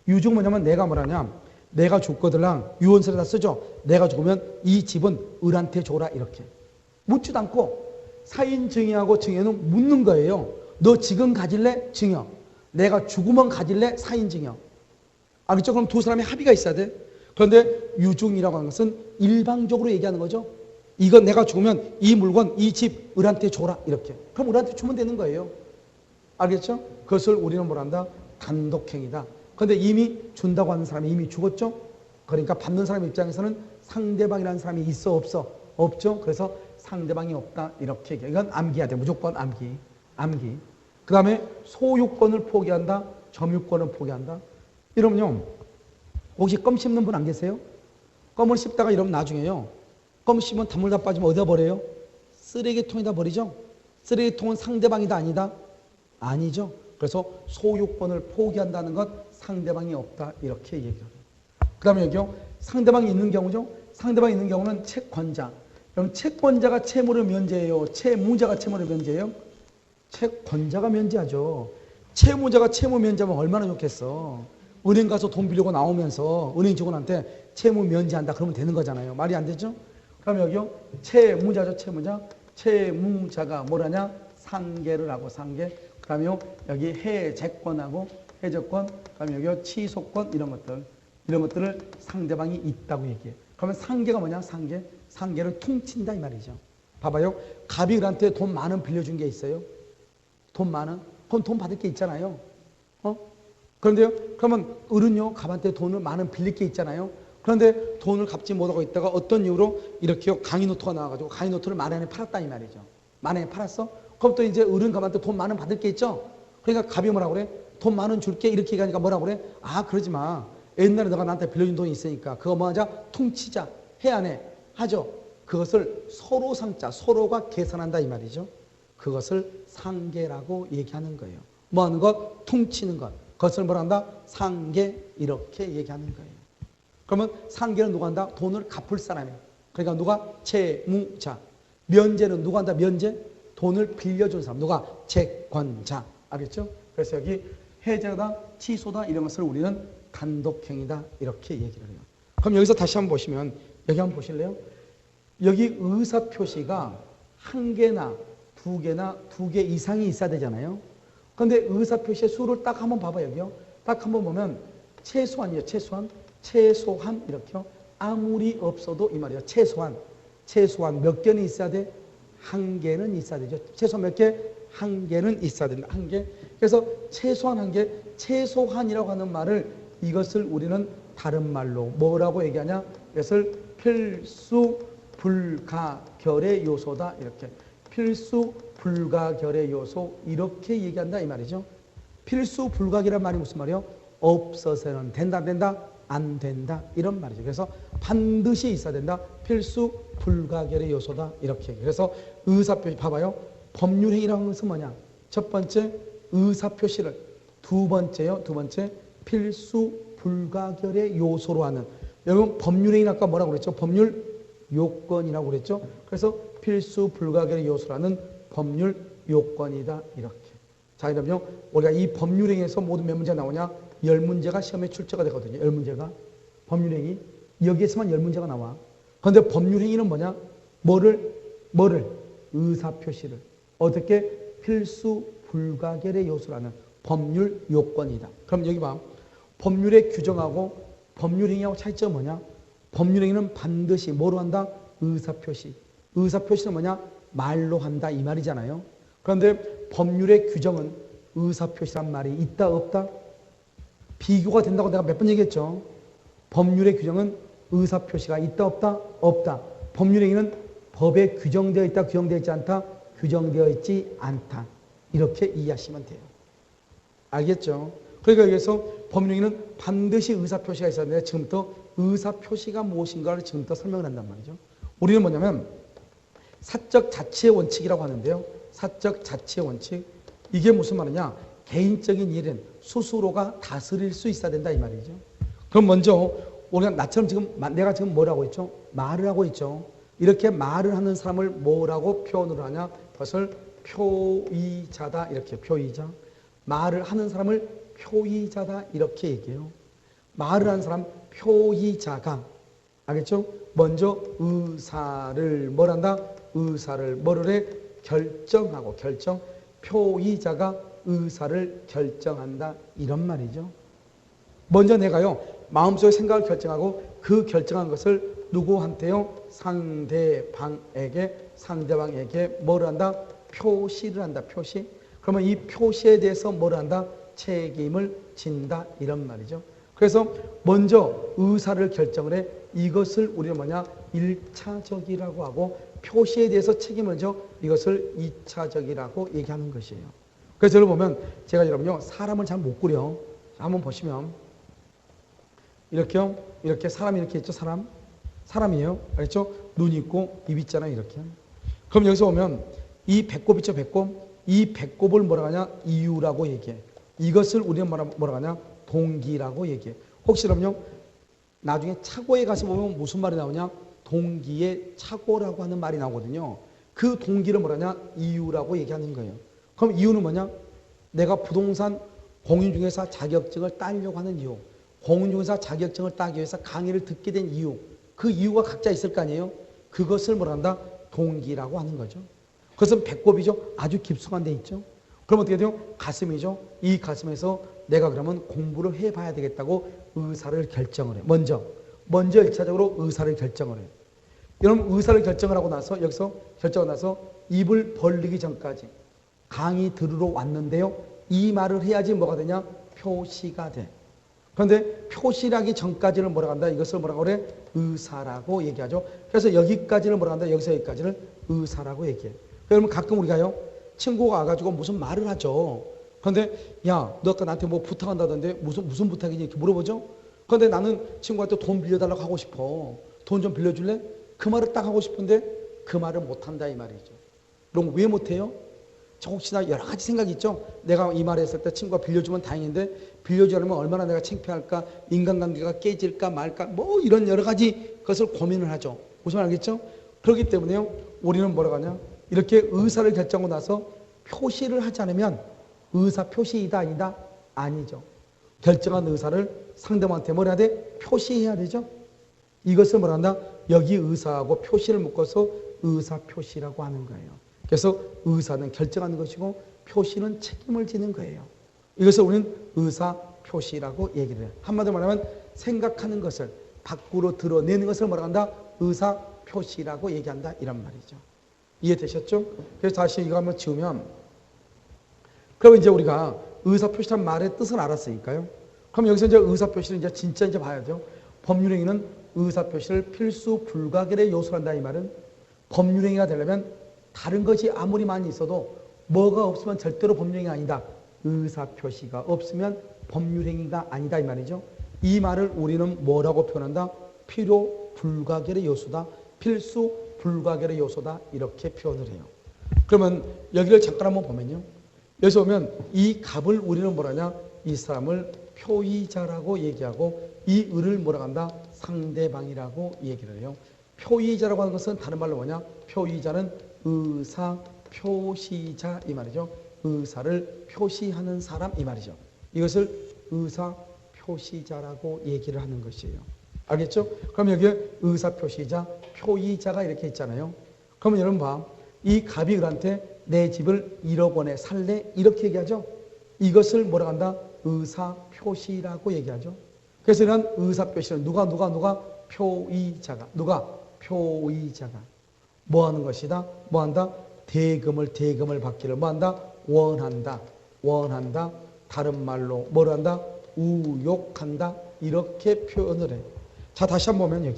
Speaker 1: 유증은 뭐냐면 내가 뭐라냐? 내가 죽거들랑 유언서를 다 쓰죠. 내가 죽으면 이 집은 을한테 줘라 이렇게. 묻지도 않고 사인 증여하고 증여는 묻는 거예요. 너 지금 가질래? 증여. 내가 죽으면 가질래? 사인 증여. 알겠죠? 그럼 2 사람의 합의가 있어야 돼. 그런데 유증이라고 하는 것은 일방적으로 얘기하는 거죠. 이건 내가 죽으면 이 물건, 이 집 을한테 줘라 이렇게. 그럼 을한테 주면 되는 거예요. 알겠죠? 그것을 우리는 뭐란다? 단독행위다. 그런데 이미 준다고 하는 사람이 이미 죽었죠? 그러니까 받는 사람 입장에서는 상대방이라는 사람이 있어 없어? 없죠? 그래서 상대방이 없다 이렇게 얘기해요. 이건 암기해야 돼. 무조건 암기. 그 다음에 소유권을 포기한다. 점유권을 포기한다. 이러면요. 혹시 껌 씹는 분 안 계세요? 껌을 씹다가 이러면 나중에요. 껌 씹으면 단물 다 빠지면 어디다 버려요? 쓰레기통에다 버리죠? 쓰레기통은 상대방이다 아니다? 아니죠. 그래서 소유권을 포기한다는 것 상대방이 없다 이렇게 얘기해요. 그 다음에 여기요. 상대방이 있는 경우죠. 상대방이 있는 경우는 채권자. 그럼 채권자가 채무를 면제해요? 채무자가 채무를 면제해요? 채권자가 면제하죠. 채무자가 채무 면제하면 얼마나 좋겠어. 은행 가서 돈 빌리고 나오면서 은행 직원한테 채무 면제한다 그러면 되는 거잖아요. 말이 안 되죠? 그럼 여기요. 채무자죠. 채무자가 뭐라냐? 상계를 하고 상계. 그 다음에 여기 해제권하고 해제권. 그 다음에 여기 취소권 이런 것들을 상대방이 있다고 얘기해요. 그러면 상계가 뭐냐? 상계를 퉁친다 이 말이죠. 봐봐요. 갑이 을한테 돈 많은 빌려준 게 있어요. 돈 많은? 그럼 돈 받을 게 있잖아요. 그런데요. 그러면 을은요. 갑한테 돈을 많은 빌릴 게 있잖아요. 그런데 돈을 갚지 못하고 있다가 어떤 이유로 이렇게 강의노트가 나와가지고 강의노트를 만원에 팔았다 이 말이죠. 만원에 팔았어? 그럼 또 이제 을은 갑한테 돈 많은 받을 게 있죠. 그러니까 갑이 뭐라고 그래? 돈 만원 줄게 이렇게 얘기하니까 뭐라고 그래? 아 그러지 마. 옛날에 너가 나한테 빌려준 돈이 있으니까 그거 뭐 하자? 퉁치자. 해 안 해? 하죠. 그것을 서로 상자, 서로가 계산한다 이 말이죠. 그것을 상계라고 얘기하는 거예요. 뭐 하는 것? 퉁치는 것. 그것을 뭐라 한다? 상계 이렇게 얘기하는 거예요. 그러면 상계는 누가 한다? 돈을 갚을 사람이에요. 그러니까 누가? 채무자. 면제는 누가 한다? 면제? 돈을 빌려준 사람. 누가? 채권자. 알겠죠? 그래서 여기 해제다, 취소다 이런 것을 우리는 단독행위다 이렇게 얘기를 해요. 그럼 여기서 다시 한번 보시면 여기 한번 보실래요? 여기 의사표시가 한 개나 두 개나 두 개 이상이 있어야 되잖아요. 그런데 의사표시의 수를 딱 한번 봐봐요. 여기요. 딱 한번 보면 최소한이요. 최소한 이렇게요. 아무리 없어도 이 말이에요. 최소한 몇 개는 있어야 돼? 한 개는 있어야 되죠. 최소한 몇 개? 한 개는 있어야 된다. 한 개. 그래서 최소한 한 개, 최소한이라고 하는 말을 이것을 우리는 다른 말로 뭐라고 얘기하냐? 이것을 필수 불가결의 요소다. 이렇게. 필수 불가결의 요소 이렇게 얘기한다 이 말이죠. 필수 불가결이란 말이 무슨 말이에요? 없어서는 된다, 안 된다? 안 된다. 이런 말이죠. 그래서 반드시 있어야 된다. 필수 불가결의 요소다. 이렇게. 그래서 의사표시 봐봐요. 법률행위라는 것은 뭐냐? 첫 번째 의사표시를, 두 번째 필수 불가결의 요소로 하는. 여러분 법률행위는 아까 뭐라고 그랬죠? 법률 요건이라고 그랬죠? 그래서 필수 불가결의 요소라는 법률 요건이다. 이렇게. 자, 그러면 우리가 이 법률행위에서 모두 몇 문제가 나오냐? 10문제가 시험에 출제가 되거든요. 10문제가. 법률행위. 여기에서만 10문제가 나와. 그런데 법률행위는 뭐냐? 뭐를? 의사표시를. 어떻게? 필수 불가결의 요소라는 법률 요건이다. 그럼 여기 봐. 법률의 규정하고 법률행위하고 차이점은 뭐냐? 법률행위는 반드시 뭐로 한다? 의사표시. 의사표시는 뭐냐? 말로 한다 이 말이잖아요. 그런데 법률의 규정은 의사표시란 말이 있다 없다? 비교가 된다고 내가 몇 번 얘기했죠. 법률의 규정은 의사표시가 있다 없다? 없다. 법률행위는 법에 규정되어 있다 규정되어 있지 않다? 규정되어 있지 않다. 이렇게 이해하시면 돼요. 알겠죠? 그러니까 여기서 법률행위는 반드시 의사표시가 있어야 되는데 지금부터 의사표시가 무엇인가를 지금부터 설명을 한단 말이죠. 우리는 뭐냐면 사적 자치의 원칙이라고 하는데요. 사적 자치의 원칙. 이게 무슨 말이냐? 개인적인 일은 스스로가 다스릴 수 있어야 된다 이 말이죠. 그럼 먼저 우리가 나처럼 지금 내가 지금 뭐라고 했죠? 말을 하고 있죠. 이렇게 말을 하는 사람을 뭐라고 표현을 하냐? 그것을 표의자다 이렇게. 표의자. 말을 하는 사람을 표의자다 이렇게 얘기해요. 말을 하는 사람 표의자가, 알겠죠? 먼저 의사를 뭘 한다? 의사를 뭐를 해? 결정하고. 결정. 표의자가 의사를 결정한다 이런 말이죠. 먼저 내가요 마음속에 생각을 결정하고 그 결정한 것을 누구한테요? 상대방에게 뭐를 한다? 표시를 한다. 표시. 그러면 이 표시에 대해서 뭐를 한다? 책임을 진다 이런 말이죠. 그래서 먼저 의사를 결정을 해. 이것을 우리는 뭐냐? 1차적이라고 하고 표시에 대해서 책임을 져. 이것을 2차적이라고 얘기하는 것이에요. 그래서 여러분 보면 제가 여러분요 사람을 잘 못 그려. 한번 보시면 이렇게요. 이렇게 사람이 이렇게 있죠. 사람이에요. 알겠죠? 눈이 있고 입 있잖아요. 이렇게. 그럼 여기서 보면 이 배꼽 있죠. 배꼽. 이 배꼽을 뭐라 하냐? 이유라고 얘기해. 이것을 우리는 뭐라 하냐? 동기라고 얘기해. 혹시 그럼요 나중에 차고에 가서 보면 무슨 말이 나오냐? 동기의 차고라고 하는 말이 나오거든요. 그 동기를 뭐라 하냐? 이유라고 얘기하는 거예요. 그럼 이유는 뭐냐? 내가 부동산 공인중개사 자격증을 따려고 하는 이유, 공인중개사 자격증을 따기 위해서 강의를 듣게 된 이유, 그 이유가 각자 있을 거 아니에요? 그것을 뭐라 한다? 동기라고 하는 거죠. 그것은 배꼽이죠. 아주 깊숙한 데 있죠. 그럼 어떻게 돼요? 가슴이죠. 이 가슴에서 내가 그러면 공부를 해봐야 되겠다고 의사를 결정을 해. 먼저 1차적으로 의사를 결정을 해. 여러분 의사를 결정을 하고 나서 여기서 결정을 나서 입을 벌리기 전까지 강의 들으러 왔는데요. 이 말을 해야지 뭐가 되냐? 표시가 돼. 그런데 표시하기 전까지는 뭐라고 한다? 이것을 뭐라고 그래? 의사라고 얘기하죠. 그래서 여기까지를 뭐라고 한다? 여기서 여기까지를 의사라고 얘기해. 여러분 가끔 우리가요. 친구가 와가지고 무슨 말을 하죠. 그런데 야, 너 아까 나한테 뭐 부탁한다던데 무슨 부탁이니? 이렇게 물어보죠. 그런데 나는 친구한테 돈 빌려달라고 하고 싶어. 돈 좀 빌려줄래? 그 말을 딱 하고 싶은데 그 말을 못한다 이 말이죠. 그럼 왜 못해요? 저 혹시나 여러 가지 생각이 있죠. 내가 이 말을 했을 때 친구가 빌려주면 다행인데 빌려주지 않으면 얼마나 내가 창피할까, 인간관계가 깨질까 말까, 뭐 이런 여러 가지 것을 고민을 하죠. 무슨 말 알겠죠? 그렇기 때문에요, 우리는 뭐라고 하냐, 이렇게 의사를 결정하고 나서 표시를 하지 않으면 의사 표시이다 아니다? 아니죠. 결정한 의사를 상대방한테 뭐라 해야 돼? 표시해야 되죠. 이것을 뭐라 한다? 여기 의사하고 표시를 묶어서 의사 표시라고 하는 거예요. 그래서 의사는 결정하는 것이고 표시는 책임을 지는 거예요. 이것을 우리는 의사 표시라고 얘기를 해요. 한마디로 말하면 생각하는 것을 밖으로 드러내는 것을 뭐라고 한다? 의사 표시라고 얘기한다 이런 말이죠. 이해되셨죠? 그래서 다시 이거 한번 지우면, 그러면 이제 우리가 의사 표시란 말의 뜻을 알았으니까요. 그럼 여기서 이제 의사 표시를 이제 진짜 이제 봐야죠. 법률행위는 의사 표시를 필수 불가결의 요소로 한다 이 말은, 법률행위가 되려면 다른 것이 아무리 많이 있어도 뭐가 없으면 절대로 법률행위가 아니다. 의사 표시가 없으면 법률행위가 아니다 이 말이죠. 이 말을 우리는 뭐라고 표현한다? 필요 불가결의 요소다. 필수 불가결의 요소다. 이렇게 표현을 해요. 그러면 여기를 잠깐 한번 보면요. 여기서 보면 이 갑을 우리는 뭐라 하냐? 이 사람을 표의자라고 얘기하고 이 을을 뭐라고 한다? 상대방이라고 얘기를 해요. 표의자라고 하는 것은 다른 말로 뭐냐? 표의자는 의사 표시자 이 말이죠. 의사를 표시하는 사람 이 말이죠. 이것을 의사 표시자라고 얘기를 하는 것이에요. 알겠죠? 그럼 여기에 의사 표시자, 표의자가 이렇게 있잖아요. 그러면 여러분 봐. 이 갑이 을한테 내 집을 1억 원에 살래? 이렇게 얘기하죠. 이것을 뭐라고 한다? 의사 표시라고 얘기하죠. 그래서 이런 의사 표시는 누가 표의자가, 누가 표의자가 뭐 하는 것이다? 뭐 한다? 대금을 받기를 뭐 한다? 원한다. 다른 말로 뭐를 한다? 우욕한다. 이렇게 표현을 해. 자, 다시 한번 보면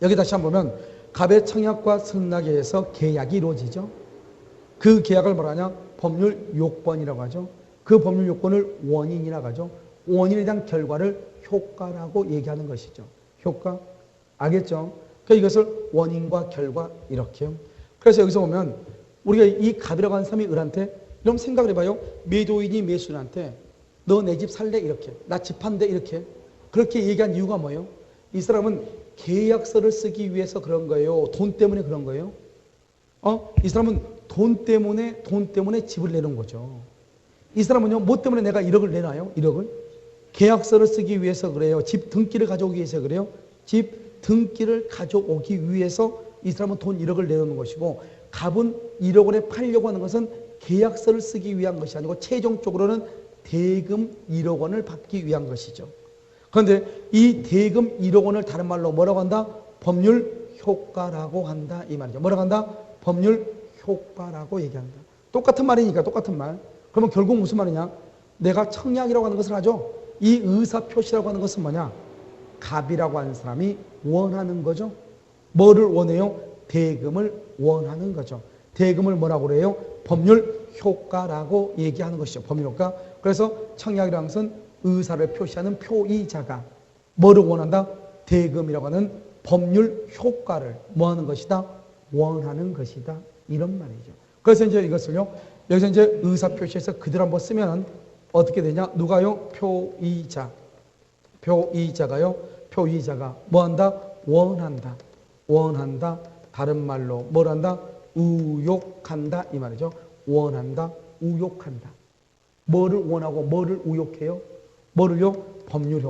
Speaker 1: 여기 다시 한번 보면 갑의 청약과 승낙에 의해서 계약이 이루어지죠. 그 계약을 뭐라 하냐? 법률 요건이라고 하죠. 그 법률 요건을 원인이라고 하죠. 원인에 대한 결과를 효과라고 얘기하는 것이죠. 효과. 알겠죠? 그러니까 이것을 원인과 결과 이렇게요. 그래서 여기서 보면 우리가 이 갑이라고 하는 사람이 을한테 이런 생각을 해봐요. 매도인이 매수인한테 너 내 집 살래? 이렇게. 나 집 판대? 이렇게. 그렇게 얘기한 이유가 뭐예요? 이 사람은 계약서를 쓰기 위해서 그런 거예요. 돈 때문에 그런 거예요. 이 사람은 돈 때문에 집을 내는 거죠. 이 사람은요, 뭐 때문에 내가 1억을 내놔요? 1억을? 계약서를 쓰기 위해서 그래요. 집 등기를 가져오기 위해서 그래요. 집 등기를 가져오기 위해서 이 사람은 돈 1억을 내놓는 것이고, 갑은 1억 원에 팔려고 하는 것은 계약서를 쓰기 위한 것이 아니고 최종적으로는 대금 1억 원을 받기 위한 것이죠. 그런데 이 대금 1억 원을 다른 말로 뭐라고 한다? 법률 효과라고 한다 이 말이죠. 뭐라고 한다? 법률 효과라고 얘기한다. 똑같은 말이니까 똑같은 말. 그러면 결국 무슨 말이냐? 내가 청약이라고 하는 것을 하죠. 이 의사표시라고 하는 것은 뭐냐? 갑이라고 하는 사람이 원하는 거죠. 뭐를 원해요? 대금을 원하는 거죠. 대금을 뭐라고 그래요? 법률 효과라고 얘기하는 것이죠. 법률 효과. 그래서 청약이라는 것은 의사를 표시하는 표의자가 뭐를 원한다? 대금이라고 하는 법률 효과를 뭐 하는 것이다? 원하는 것이다. 이런 말이죠. 그래서 이제 이것을요, 여기서 이제 의사 표시해서 그대로 한번 쓰면 어떻게 되냐? 누가요? 표의자. 표의자가요? 표의자가 뭐 한다? 원한다. 다른 말로 뭘 한다? 우욕한다. 이 말이죠. 원한다. 우욕한다. 뭐를 원하고 뭐를 우욕해요? 뭐를요? 법률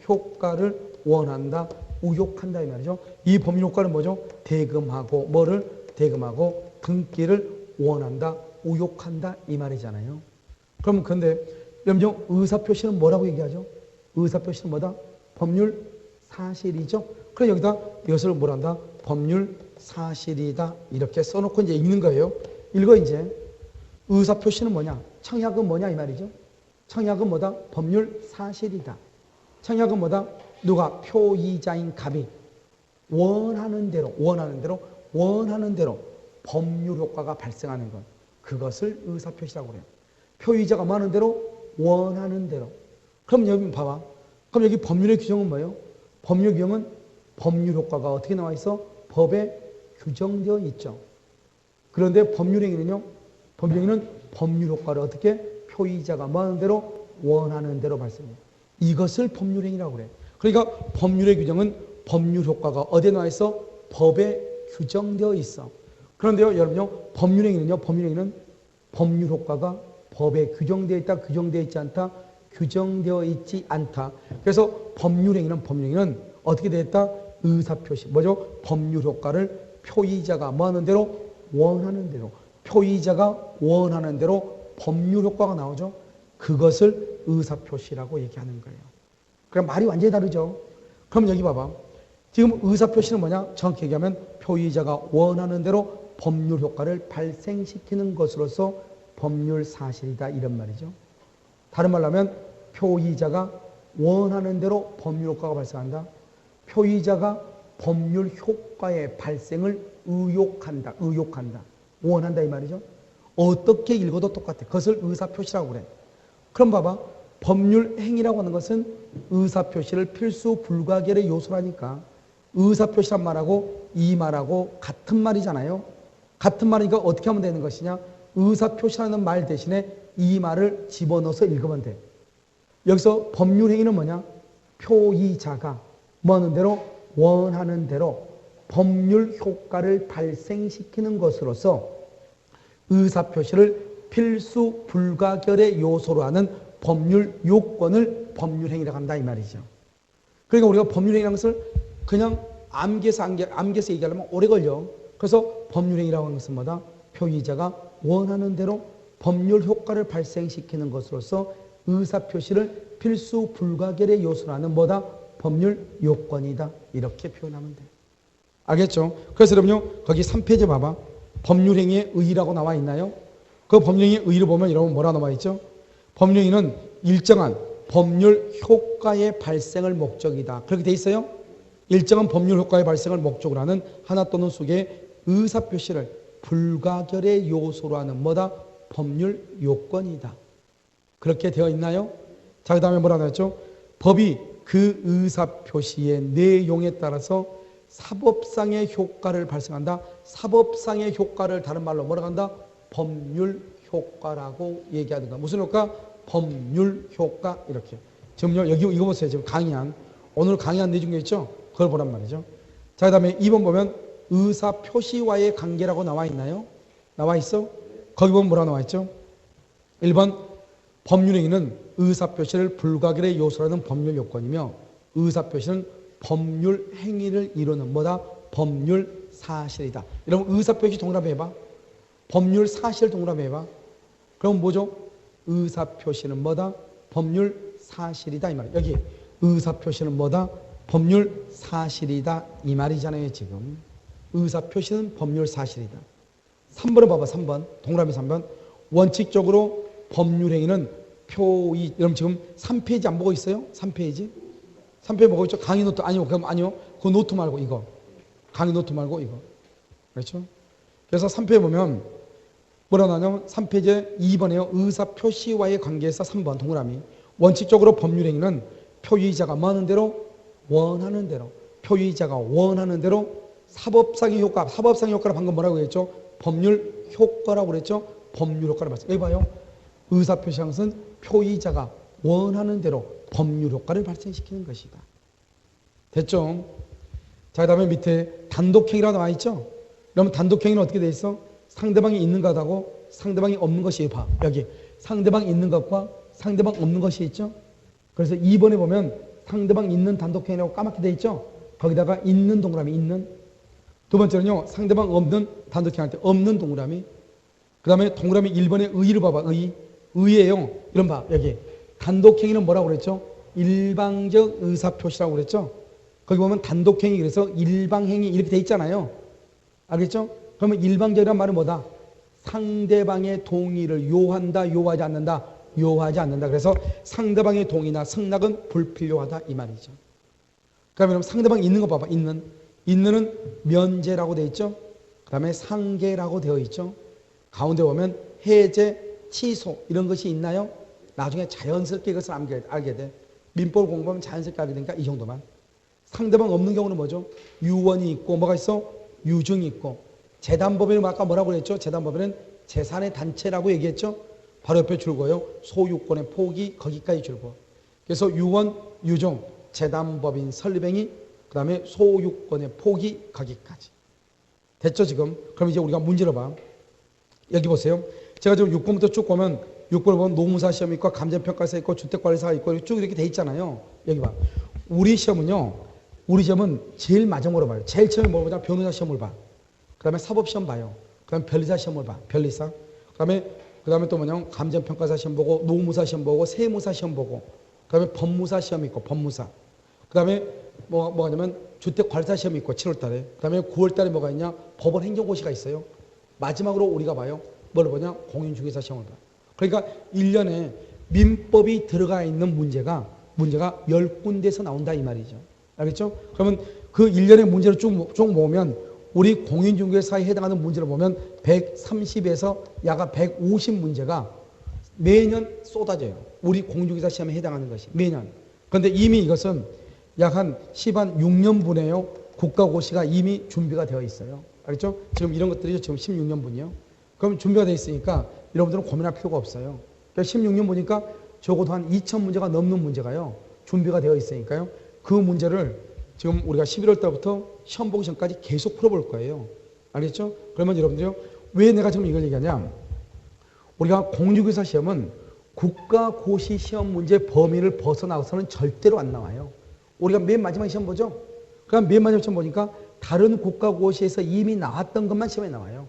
Speaker 1: 효과를 원한다. 우욕한다. 이 말이죠. 이 법률 효과는 뭐죠? 대금하고 뭐를? 대금하고 등기를 원한다. 우욕한다. 이 말이잖아요. 그럼 근데 여러분 의사표시는 뭐라고 얘기하죠? 의사표시는 뭐다? 법률 사실이죠. 그래 여기다 이것을 뭐란다? 법률 사실이다. 이렇게 써놓고 이제 읽는 거예요. 읽어 이제. 의사표시는 뭐냐? 청약은 뭐냐 이 말이죠. 청약은 뭐다? 법률 사실이다. 청약은 뭐다? 누가? 표의자인 갑이 원하는 대로 법률 효과가 발생하는 것. 그것을 의사표시라고 그래요. 표의자가 많은 대로 원하는 대로. 그럼 여기 봐봐. 그럼 여기 법률의 규정은 뭐예요? 법률 규정은 법률 효과가 어떻게 나와 있어? 법에 규정되어 있죠. 그런데 법률행위는요? 법률행위는 법률 효과를 어떻게? 표의자가 많은 대로 원하는 대로 발생해요. 이것을 법률행위라고 그래요. 그러니까 법률의 규정은 법률 효과가 어디에 나와 있어? 법에 규정되어 있어. 그런데요, 여러분요, 법률행위는요, 법률행위는 법률 효과가 법에 규정되어 있다, 규정되어 있지 않다, 규정되어 있지 않다. 그래서 법률행위는 어떻게 되어 있다? 의사표시. 뭐죠? 법률 효과를 표의자가 뭐 하는 대로? 원하는 대로. 표의자가 원하는 대로 법률 효과가 나오죠. 그것을 의사표시라고 얘기하는 거예요. 그럼 말이 완전히 다르죠. 그럼 여기 봐봐. 지금 의사표시는 뭐냐? 정확히 얘기하면 표의자가 원하는 대로 법률 효과를 발생시키는 것으로서 법률 사실이다 이런 말이죠. 다른 말로 하면 표의자가 원하는 대로 법률 효과가 발생한다. 표의자가 법률 효과의 발생을 의욕한다. 원한다 이 말이죠. 어떻게 읽어도 똑같아. 그것을 의사표시라고 그래. 그럼 봐봐. 법률 행위라고 하는 것은 의사표시를 필수 불가결의 요소라니까 의사표시란 말하고 이 말하고 같은 말이잖아요. 같은 말이니까 어떻게 하면 되는 것이냐. 의사표시라는 말 대신에 이 말을 집어넣어서 읽으면 돼. 여기서 법률 행위는 뭐냐? 표의자가 뭐 하는 대로? 원하는 대로 법률 효과를 발생시키는 것으로서 의사표시를 필수 불가결의 요소로 하는 법률 요건을 법률행위라고 한다 이 말이죠. 그러니까 우리가 법률행위라는 것을 그냥 암기해서 얘기하려면 오래 걸려. 그래서 법률행위라고 하는 것은 뭐다? 표의자가 원하는 대로 법률 효과를 발생시키는 것으로서 의사표시를 필수 불가결의 요소로 하는 뭐다? 법률 요건이다. 이렇게 표현하면 돼. 알겠죠? 그래서 여러분요, 거기 3페이지 봐봐. 법률행위의 의의라고 나와 있나요? 그 법률행위의 의의를 보면 여러분 뭐라 나와 있죠? 법률행위는 일정한 법률 효과의 발생을 목적이다. 그렇게 돼 있어요? 일정한 법률 효과의 발생을 목적으로 하는 하나 또는 수개의 의사표시를 불가결의 요소로 하는 뭐다? 법률 요건이다. 그렇게 되어 있나요? 자, 그 다음에 뭐라 나왔죠? 법이 그 의사표시의 내용에 따라서 사법상의 효과를 발생한다. 사법상의 효과를 다른 말로 뭐라고 한다? 법률 효과라고 얘기하는 거야. 무슨 효과? 법률 효과. 이렇게. 지금요, 여기 이거 보세요. 지금 강의한. 오늘 강의한 내용 중에 있죠? 그걸 보란 말이죠. 자, 그 다음에 2번 보면 의사표시와의 관계라고 나와 있나요? 나와 있어? 거기 보면 뭐라 나와 있죠? 1번 법률행위는 의사표시를 불가결의 요소라는 법률 요건이며 의사표시는 법률 행위를 이루는 뭐다? 법률 사실이다. 여러분 의사표시 동그라미 해봐. 법률 사실 동그라미 해봐. 그럼 뭐죠? 의사표시는 뭐다? 법률 사실이다 이 말이야. 여기 의사표시는 뭐다? 법률 사실이다 이 말이잖아요. 지금 의사표시는 법률 사실이다. 3번을 봐봐. 3번 동그라미 3번 원칙적으로 법률행위는 표의. 여러분 지금 3페이지 안 보고 있어요? 3페이지? 3페이지 보고 있죠? 강의 노트 아니요. 그럼 아니요. 그 노트 말고 이거. 강의 노트 말고 이거. 그렇죠? 그래서 3페이지 보면 뭐라 나냐면 3페이지에 2번에요. 의사표시와의 관계에서 3번 동그라미. 원칙적으로 법률행위는 표의자가 뭐 하는 대로? 원하는 대로. 표의자가 원하는 대로 사법상의 효과. 사법상의 효과를 방금 뭐라고 했죠? 법률 효과라고 그랬죠? 법률 효과를 발생. 여기 봐요. 의사표시한 것은 표의자가 원하는 대로 법률 효과를 발생시키는 것이다. 됐죠? 자, 그 다음에 밑에 단독행위라고 나와 있죠? 그러면 단독행위는 어떻게 돼 있어? 상대방이 있는 것하고 상대방이 없는 것이 봐. 여기 상대방이 있는 것과 상대방 없는 것이 있죠? 그래서 2번에 보면 상대방 있는 단독행위라고 까맣게 돼 있죠? 거기다가 있는 동그라미 있는. 두 번째는요. 상대방 없는 단독행위 할 때 없는 동그라미. 그 다음에 동그라미 1번에 의의를 봐봐. 의의예요. 이런 봐. 여기 단독행위는 뭐라고 그랬죠? 일방적 의사표시라고 그랬죠? 거기 보면 단독행위 그래서 일방행위 이렇게 돼 있잖아요. 알겠죠? 그러면 일방적이란 말은 뭐다? 상대방의 동의를 요한다, 요하지 않는다, 요하지 않는다. 그래서 상대방의 동의나 승낙은 불필요하다 이 말이죠. 그러면 상대방이 있는 거 봐봐. 있는은 면제라고 되어 있죠. 그 다음에 상계라고 되어 있죠. 가운데 보면 해제, 취소 이런 것이 있나요? 나중에 자연스럽게 이것을 알게 돼. 민법을 공부하면 자연스럽게 알게 되니까 이 정도만. 상대방 없는 경우는 뭐죠? 유언이 있고 뭐가 있어? 유증이 있고. 재단법인은 아까 뭐라고 그랬죠? 재단법인은 재산의 단체라고 얘기했죠? 바로 옆에 줄거요. 소유권의 포기 거기까지 줄거. 그래서 유언, 유증, 재단법인 설립행위 그 다음에 소유권의 포기 거기까지. 됐죠 지금? 그럼 이제 우리가 문제를 봐. 여기 보세요. 제가 지금 6번부터 쭉 보면 6번을 보면 노무사 시험이 있고 감정평가사 있고 주택관리사가 있고 쭉 이렇게 돼 있잖아요. 여기 봐. 우리 시험은요. 우리 시험은 제일 마지막으로 봐요. 제일 처음에 뭘 보자? 변호사 시험을 봐. 그 다음에 사법시험 봐요. 그 다음에 변리사 시험을 봐. 변리사. 그 다음에 또 뭐냐면 감정평가사 시험 보고 노무사 시험 보고 세무사 시험 보고 그 다음에 법무사 시험 있고 법무사. 그 다음에 뭐가 있냐면 주택관리사 시험이 있고 7월달에. 그 다음에 9월달에 뭐가 있냐? 법원 행정고시가 있어요. 마지막으로 우리가 봐요. 뭘 보냐? 공인중개사 시험을 봐. 그러니까 1년에 민법이 들어가 있는 문제가 10군데에서 나온다 이 말이죠. 알겠죠? 그러면 그 1년의 문제를 쭉 모으면 우리 공인중개사에 해당하는 문제를 보면 130에서 약 150문제가 매년 쏟아져요. 우리 공인중개사 시험에 해당하는 것이 매년. 그런데 이미 이것은 약 한 6년분에요. 국가고시가 이미 준비가 되어 있어요. 알겠죠? 지금 이런 것들이 지금 16년분이요. 그럼 준비가 되어 있으니까 여러분들은 고민할 필요가 없어요. 그러니까 16년 보니까 적어도 한 2,000문제가 넘는 문제가요. 준비가 되어 있으니까요. 그 문제를 지금 우리가 11월 달부터 시험 보기 전까지 계속 풀어볼 거예요. 알겠죠? 그러면 여러분들요. 왜 내가 지금 이걸 얘기하냐. 우리가 공인중개사 시험은 국가고시 시험 문제 범위를 벗어나서는 절대로 안 나와요. 우리가 맨 마지막 시험 보죠? 그럼 맨 마지막 시험 보니까 다른 국가고시에서 이미 나왔던 것만 시험에 나와요.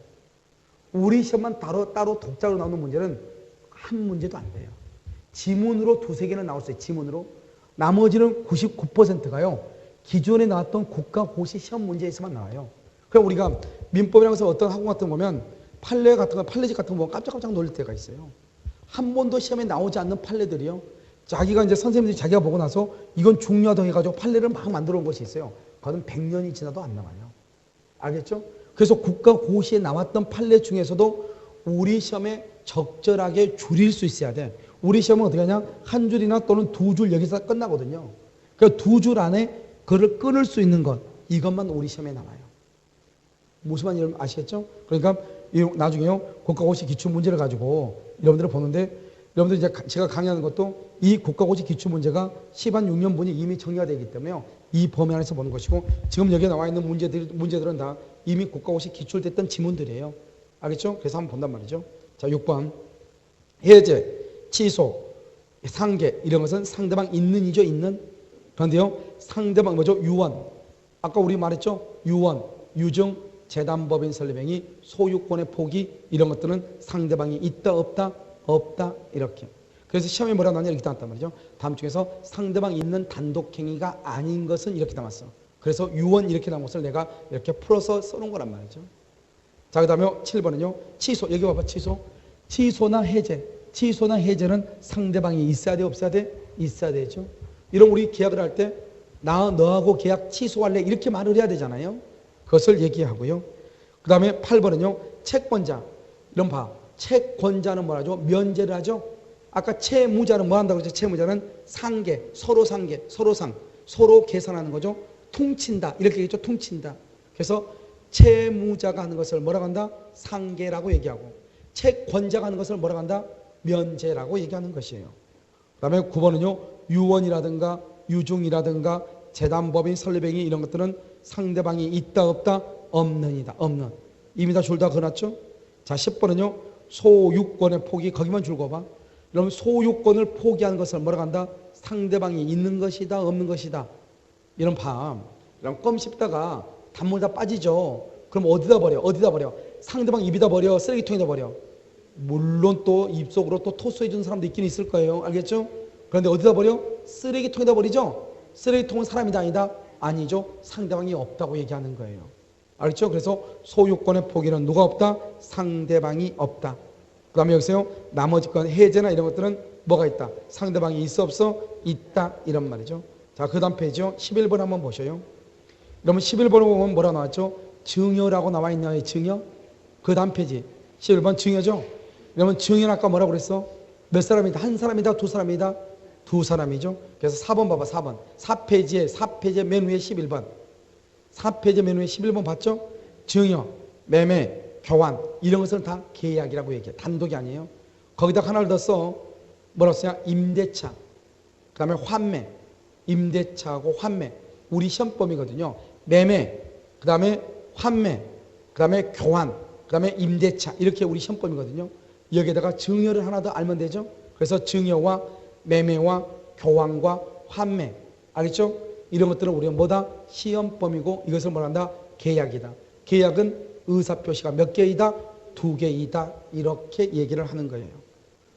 Speaker 1: 우리 시험만 따로 독자로 나오는 문제는 한 문제도 안 돼요. 지문으로 2-3개는 나올 수 있어요. 지문으로. 나머지는 99%가요. 기존에 나왔던 국가고시 시험 문제에서만 나와요. 그럼 우리가 민법이라서 어떤 학원 같은 거 보면 판례집 같은 거 보면 깜짝깜짝 놀랄 때가 있어요. 한 번도 시험에 나오지 않는 판례들이요. 자기가 이제 선생님들이 자기가 보고 나서 이건 중요하다고 해가지고 판례를 막 만들어 온 것이 있어요. 그거는 100년이 지나도 안 나와요. 알겠죠? 그래서 국가고시에 나왔던 판례 중에서도 우리 시험에 적절하게 줄일 수 있어야 돼. 우리 시험은 어떻게 하냐? 한 줄이나 또는 2줄 여기서 끝나거든요. 그러니까 2줄 안에 그를 끊을 수 있는 것, 이것만 우리 시험에 나와요. 무슨 말인지 여러분 아시겠죠? 그러니까 나중에요 국가고시 기출문제를 가지고 여러분들을 보는데 여러분들 이제 제가 강의하는 것도 이 국가고시 기출문제가 6년분이 이미 정리가 되기 때문에요. 이 범위 안에서 보는 것이고 지금 여기에 나와 있는 문제들은 다 이미 국가고시 기출됐던 지문들이에요. 알겠죠? 그래서 한번 본단 말이죠. 자, 6번. 해제, 취소, 상계 이런 것은 상대방 있는이죠. 있는. 그런데요. 상대방 뭐죠? 유언. 아까 우리 말했죠? 유언, 유증, 재단법인 설립행위, 소유권의 포기 이런 것들은 상대방이 있다 없다? 없다 이렇게. 그래서 시험에 뭐라 나왔냐 이렇게 나왔단 말이죠. 다음 중에서 상대방이 있는 단독행위가 아닌 것은 이렇게 남았어. 그래서 유언 이렇게 나온 것을 내가 이렇게 풀어서 써놓은 거란 말이죠. 자, 그 다음에 7번은요. 취소. 여기 봐봐. 취소. 취소나 해제. 취소나 해제는 상대방이 있어야 돼 없어야 돼? 있어야 되죠. 이런 우리 계약을 할 때 너하고 계약 취소할래 이렇게 말을 해야 되잖아요. 그것을 얘기하고요. 그 다음에 8번은요. 채권자. 이런 봐. 채권자는 뭐라죠? 면제를 하죠. 아까 채무자는 뭐 한다고 했죠? 채무자는 상계, 서로 상계, 서로 계산하는 거죠. 퉁친다. 이렇게 얘기했죠. 퉁친다. 그래서 채무자가 하는 것을 뭐라고 한다? 상계라고 얘기하고 채권자가 하는 것을 뭐라고 한다? 면제라고 얘기하는 것이에요. 그 다음에 9번은요. 유언이라든가 유증이라든가 재단법인 설립행위 이런 것들은 상대방이 있다 없다? 없는이다. 없는. 이미 다 줄 다 그어놨죠? 자, 10번은요. 소유권의 포기. 거기만 줄 거봐. 그럼 소유권을 포기하는 것을 뭐라고 한다? 상대방이 있는 것이다 없는 것이다. 이런 봐. 그럼 껌 씹다가 단물 다 빠지죠. 그럼 어디다 버려? 상대방 입에다 버려? 쓰레기통에다 버려? 물론 또 입속으로 또 토스해 주는 사람도 있긴 있을 거예요. 알겠죠? 그런데 어디다 버려? 쓰레기통에다 버리죠? 쓰레기통은 사람이다 아니다? 아니죠. 상대방이 없다고 얘기하는 거예요. 알겠죠? 그래서 소유권의 포기는 누가 없다? 상대방이 없다. 그 다음에 여기서요. 나머지 건 해제나 이런 것들은 뭐가 있다? 상대방이 있어 없어? 있다. 이런 말이죠. 자, 그 다음 페이지요. 11번 한번 보셔요. 그러면 11번을 보면 뭐라 나왔죠? 증여라고 나와 있나요? 증여? 그 다음 페이지 11번 증여죠. 그러면 증여는 아까 뭐라고 그랬어? 몇 사람이다? 한 사람이다? 두 사람이다? 두 사람이죠. 그래서 4번 봐봐. 4번. 4페이지에 맨 위에 11번. 4페이지 맨 위에 11번 봤죠? 증여, 매매, 교환 이런 것은 다 계약이라고 얘기해. 단독이 아니에요. 거기다 하나를 더 써. 뭐라고 써야? 임대차. 그 다음에 환매. 임대차하고 환매. 우리 시험범위거든요. 매매, 그 다음에 환매, 그 다음에 교환, 그 다음에 임대차. 이렇게 우리 시험범위거든요. 여기에다가 증여를 하나 더 알면 되죠. 그래서 증여와 매매와 교환과 환매. 알겠죠? 이런 것들은 우리가 뭐다? 시험범위고 이것을 뭐란다? 계약이다. 계약은 의사표시가 몇 개이다? 두 개이다. 이렇게 얘기를 하는 거예요.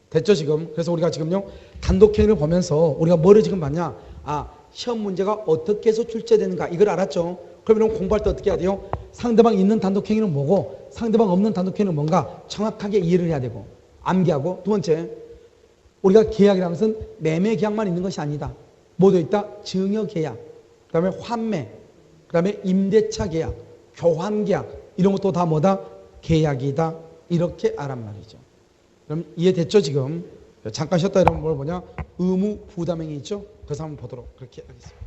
Speaker 1: 됐죠 지금? 그래서 우리가 지금요 단독행위를 보면서 우리가 뭐를 지금 봤냐? 아, 시험 문제가 어떻게 해서 출제되는가 이걸 알았죠? 그러면 공부할 때 어떻게 해야 돼요? 상대방 있는 단독행위는 뭐고 상대방 없는 단독행위는 뭔가 정확하게 이해를 해야 되고 암기하고. 두 번째, 우리가 계약이라는 것은 매매 계약만 있는 것이 아니다. 뭐도 있다? 증여 계약, 그 다음에 환매, 그 다음에 임대차 계약, 교환 계약 이런 것도 다 뭐다? 계약이다. 이렇게 알란 말이죠. 그럼 이해됐죠 지금? 잠깐 쉬었다 이러면 뭘 보냐? 의무 부담행위 있죠? 그래서 한번 보도록 그렇게 하겠습니다.